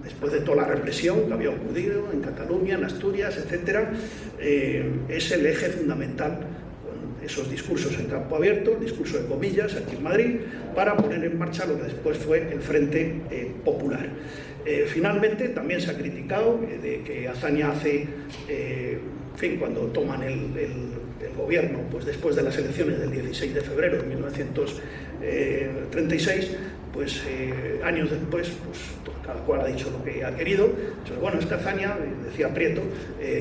después de toda la represión que había ocurrido en Cataluña, en Asturias, etc., es el eje fundamental con esos discursos en campo abierto, el discurso de comillas aquí en Madrid, para poner en marcha lo que después fue el Frente Popular. Finalmente, también se ha criticado de que Azaña hace, en fin, cuando toman el gobierno, pues después de las elecciones del 16 de febrero de 1936, pues años después, pues cada cual ha dicho lo que ha querido. Entonces, bueno, es que Azaña, decía Prieto,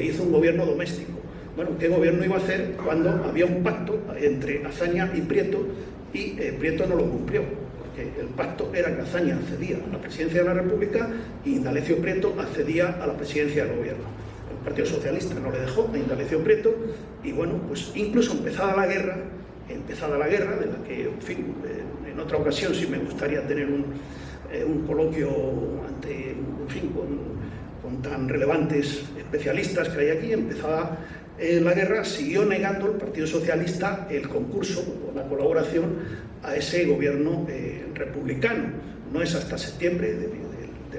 hizo un gobierno doméstico. Bueno, ¿qué gobierno iba a hacer cuando había un pacto entre Azaña y Prieto Prieto no lo cumplió? Porque el pacto era que Azaña accedía a la presidencia de la República y Indalecio Prieto accedía a la presidencia del gobierno. El Partido Socialista no le dejó a Indalecio Prieto y bueno, pues incluso empezada la guerra de la que, en fin, en otra ocasión sí me gustaría tener un coloquio ante, en fin, con tan relevantes especialistas que hay aquí. Empezada la guerra, siguió negando el Partido Socialista el concurso o la colaboración a ese gobierno republicano. No es hasta septiembre del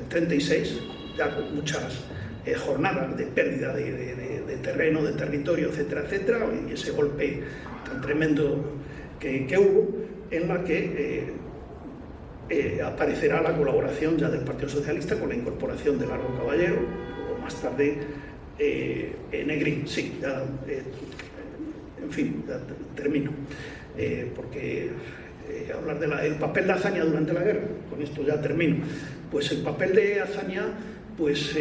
36, ya con muchas jornadas de pérdida de terreno, de territorio, etcétera, etcétera, y ese golpe tan tremendo que hubo, en la que aparecerá la colaboración ya del Partido Socialista con la incorporación de Largo Caballero, o más tarde Negrín. Sí, ya, en fin, ya termino, porque hablar del papel de Azaña durante la guerra, con esto ya termino. Pues el papel de Azaña, pues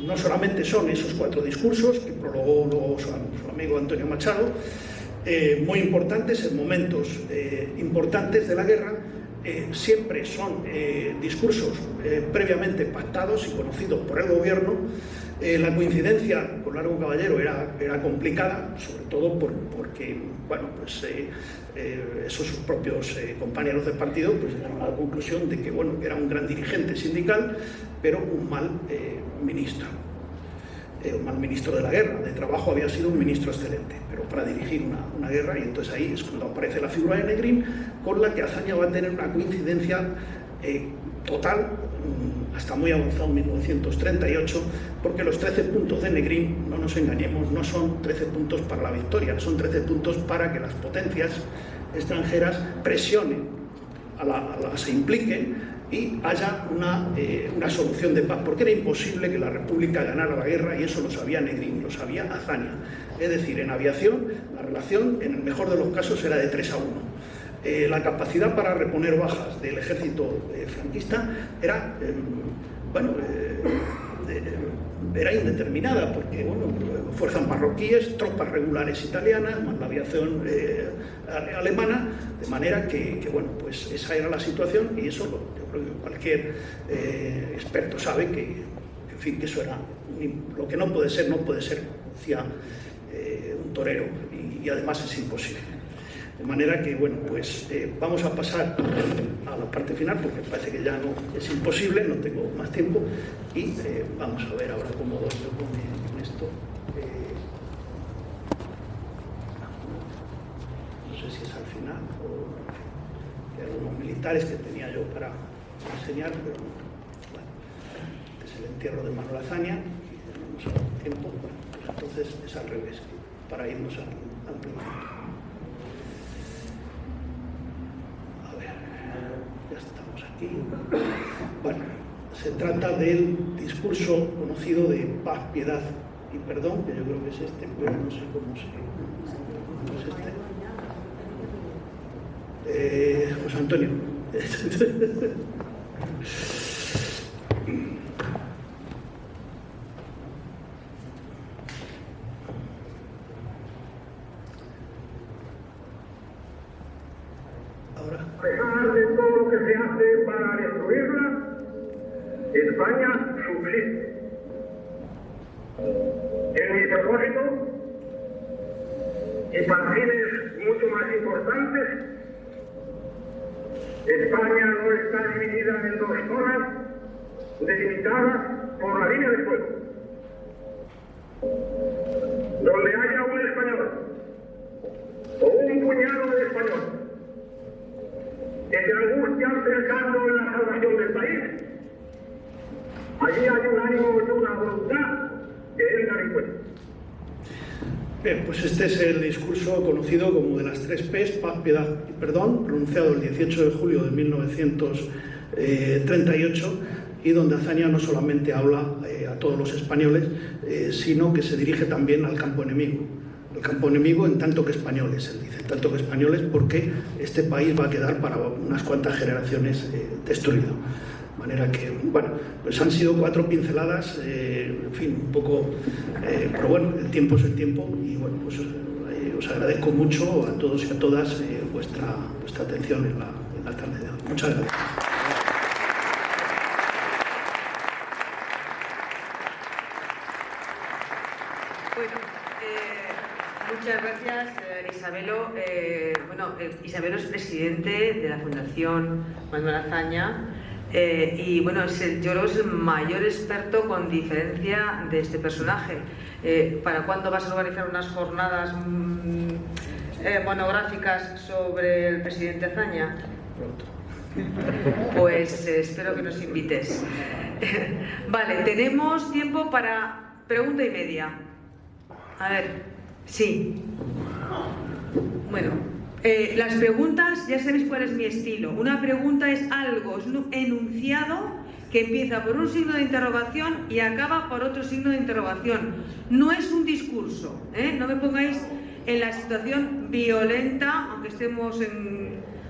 no solamente son esos 4 discursos que prologó luego su amigo Antonio Machado, muy importantes en momentos importantes de la guerra. Siempre son discursos previamente pactados y conocidos por el gobierno. La coincidencia con Largo Caballero era complicada, sobre todo porque, bueno, pues esos sus propios compañeros del partido pues llegaron a la conclusión de que, bueno, era un gran dirigente sindical, pero un mal ministro. Un mal ministro de la guerra. De trabajo había sido un ministro excelente, pero para dirigir una guerra, y entonces ahí es cuando aparece la figura de Negrín, con la que Azaña va a tener una coincidencia total hasta muy avanzado en 1938, porque los 13 puntos de Negrín, no nos engañemos, no son 13 puntos para la victoria, son 13 puntos para que las potencias extranjeras presionen, se impliquen y haya una solución de paz, porque era imposible que la República ganara la guerra, y eso lo sabía Negrín, lo sabía Azaña. Es decir, en aviación la relación, en el mejor de los casos, era de 3-1. La capacidad para reponer bajas del ejército franquista era, era indeterminada, porque, bueno, fuerzas marroquíes, tropas regulares italianas, más la aviación alemana, de manera que, bueno, pues esa era la situación, y eso yo creo que cualquier experto sabe que, en fin, que eso era lo que no puede ser, decía un torero, y además es imposible. De manera que, bueno, pues vamos a pasar a la parte final, porque parece que ya no es imposible, no tengo más tiempo, y vamos a ver ahora cómo doy yo con esto. No sé si es al final o hay algunos militares que tenía yo para enseñar, pero bueno, este es el entierro de Manuel Azaña, y ya no nos ha dado tiempo, bueno, pues entonces es al revés, para irnos al principio. Ya estamos aquí. Bueno, se trata del discurso conocido de paz, piedad y perdón, que yo creo que es este, pero no sé cómo es este. José Antonio. A pesar de todo lo que se hace para destruirla, España subsiste. En mi propósito, y para fines mucho más importantes, España no está dividida en 2 zonas delimitadas por la línea de fuego. Donde haya un español o un puñado de españoles que se angustian pensando en la salvación del país, allí hay un ánimo y una voluntad que es dar en cuenta. Bien, pues este es el discurso conocido como de las 3 P's, paz, piedad y perdón, pronunciado el 18 de julio de 1938, y donde Azaña no solamente habla a todos los españoles, sino que se dirige también al campo enemigo. El campo enemigo en tanto que españoles, él dice, en tanto que españoles, porque este país va a quedar para unas cuantas generaciones destruido. De manera que, bueno, pues han sido 4 pinceladas, en fin, un poco, pero bueno, el tiempo es el tiempo, y bueno, pues os agradezco mucho a todos y a todas vuestra atención en la tarde de hoy. Muchas gracias. Bueno, Muchas gracias, Isabelo. Isabelo es presidente de la Fundación Manuel Azaña y bueno, yo creo que es el mayor experto con diferencia de este personaje. ¿Para cuándo vas a organizar unas jornadas monográficas sobre el presidente Azaña? Pronto. Pues espero que nos invites. Vale, tenemos tiempo para pregunta y media. A ver, sí. Bueno, las preguntas, ya sabéis cuál es mi estilo. Una pregunta es algo, es un enunciado que empieza por un signo de interrogación y acaba por otro signo de interrogación. No es un discurso, ¿eh? No me pongáis en la situación violenta, aunque estemos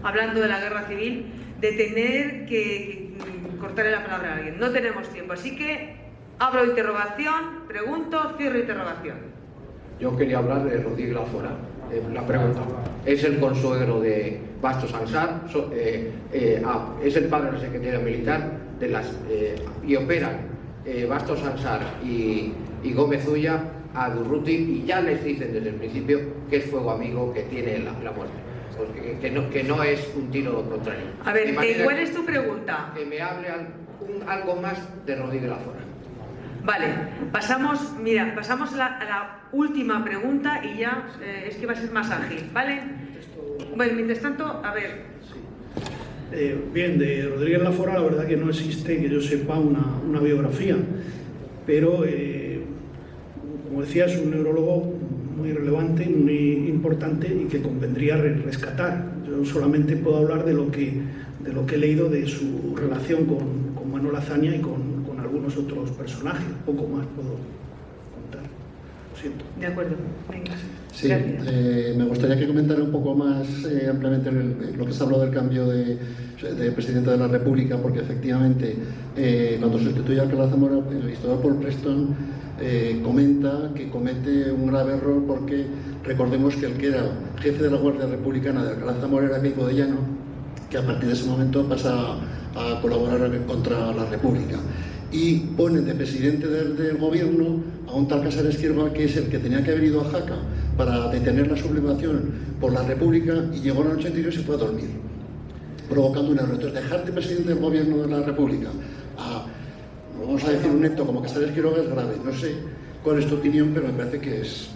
hablando de la guerra civil, de tener que cortarle la palabra a alguien. No tenemos tiempo, así que abro interrogación, pregunto, cierro interrogación. Yo quería hablar de Rodríguez Lafora. La pregunta, ¿es el consuegro de Bastos Ansar? ¿Es el padre de la Secretaría Militar y operan Bastos Ansar y Gómez Ulla a Durruti y ya les dicen desde el principio que es fuego amigo, que tiene la muerte? Que no es un tiro contrario. A ver, ¿cuál es tu pregunta? Que me hable algo más de Rodríguez Lafora. Vale, pasamos a la última pregunta y ya es que va a ser más ágil, ¿vale? Bueno, mientras tanto, a ver. Bien, de Rodríguez Lafora la verdad que no existe, que yo sepa, una biografía, pero como decía, es un neurólogo muy relevante, muy importante y que convendría rescatar. Yo solamente puedo hablar de lo que he leído de su relación con Manuel Azaña y con algunos otros personajes. Poco más puedo contar. Lo siento. De acuerdo. Venga. Sí, me gustaría que comentara un poco más ampliamente lo que se habló del cambio de presidente de la República, porque efectivamente cuando sustituye a Alcalá Zamora, el historiador Paul Preston comenta que comete un grave error, porque recordemos que el que era jefe de la Guardia Republicana de Alcalá Zamora era Keipo de Llano, que a partir de ese momento pasa a colaborar contra la República. Y ponen de presidente del gobierno a un tal Casares Quiroga, que es el que tenía que haber ido a Jaca para detener la sublevación por la República, y llegó la noche anterior y se fue a dormir, provocando un error. Entonces, dejar de presidente del gobierno de la República a, vamos a decir, un neto como Casares Quiroga es grave. No sé cuál es tu opinión, pero me parece que es...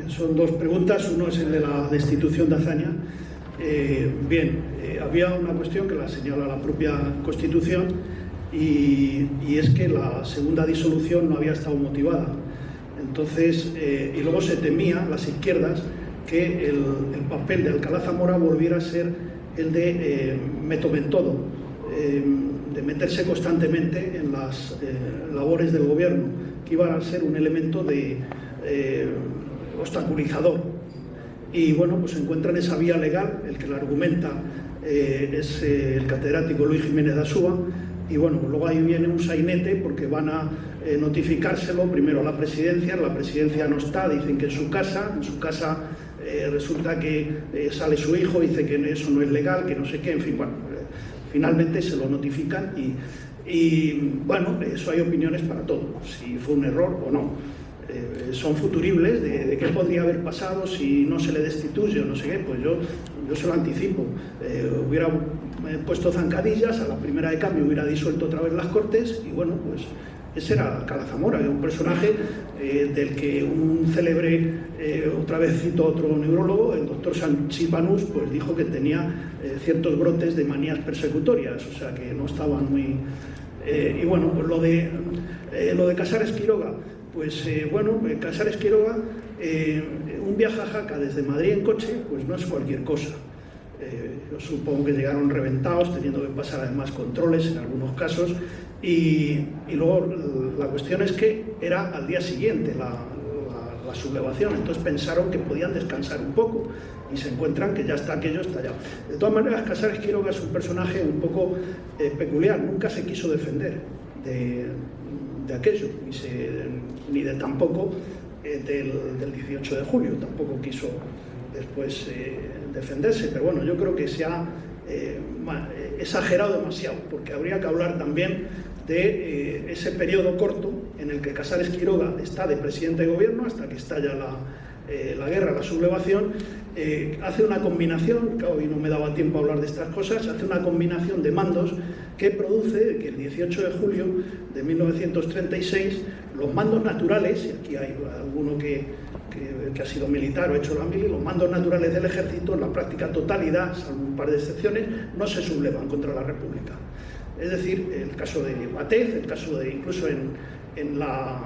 Son dos preguntas. Uno es el de la destitución de Azaña. Había una cuestión que la señala la propia Constitución, y es que la segunda disolución no había estado motivada. Entonces, y luego se temía, las izquierdas, que el papel de Alcalá Zamora volviera a ser el de me tomen todo, de meterse constantemente en las labores del gobierno, que iban a ser un elemento de obstaculizador. Y bueno, pues se encuentra en esa vía legal. El que la argumenta es el catedrático Luis Jiménez de Asúa. Y bueno, luego ahí viene un sainete, porque van a notificárselo primero a la presidencia no está, dicen que en su casa resulta que sale su hijo, dice que eso no es legal, que no sé qué, en fin, bueno, finalmente se lo notifican y bueno, eso hay opiniones para todo, si fue un error o no. Son futuribles de qué podría haber pasado si no se le destituye o no sé qué. Pues yo se lo anticipo. Hubiera puesto zancadillas, a la primera de cambio hubiera disuelto otra vez las Cortes y bueno, pues ese era Alcalá Zamora, era un personaje del que un célebre, otra vez cito a otro neurólogo, el doctor Sanchis Banús, pues dijo que tenía ciertos brotes de manías persecutorias, o sea que no estaban muy... y bueno, pues lo de Casares Quiroga, pues bueno, Casares Quiroga, un viaje a Jaca desde Madrid en coche, pues no es cualquier cosa. Yo supongo que llegaron reventados, teniendo que pasar además controles en algunos casos, y luego la cuestión es que era al día siguiente la sublevación, entonces pensaron que podían descansar un poco y se encuentran que ya está aquello estallado. De todas maneras, Casares Quiroga es un personaje un poco peculiar, nunca se quiso defender de aquello, ni de tampoco del 18 de julio, tampoco quiso después defenderse, pero bueno, yo creo que se ha exagerado demasiado, porque habría que hablar también de ese periodo corto en el que Casares Quiroga está de presidente de gobierno hasta que estalla la guerra, la sublevación, hace una combinación, que hoy no me daba tiempo a hablar de estas cosas, hace una combinación de mandos que produce que el 18 de julio de 1936 los mandos naturales, y aquí hay alguno que ha sido militar o ha hecho la mili, los mandos naturales del ejército en la práctica totalidad, salvo un par de excepciones, no se sublevan contra la República. Es decir, el caso de Batez, el caso de incluso en la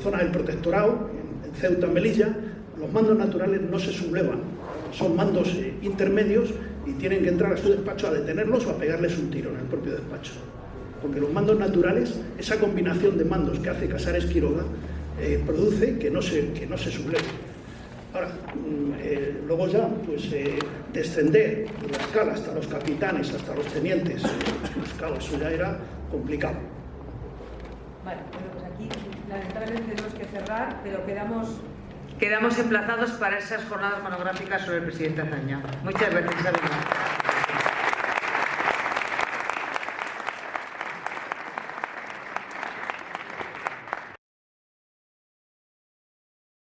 zona del Protectorado, en Ceuta, Melilla, los mandos naturales no se sublevan, son mandos intermedios y tienen que entrar a su despacho a detenerlos o a pegarles un tiro en el propio despacho. Porque los mandos naturales, esa combinación de mandos que hace Casares Quiroga, produce que no se subleven. Ahora, luego ya, pues descender de la escala hasta los capitanes, hasta los tenientes, pues claro, eso ya era complicado. Vale, bueno, pues aquí lamentablemente tenemos que cerrar, pero Quedamos emplazados para esas jornadas monográficas sobre el presidente Azaña. Muchas gracias, Isabel.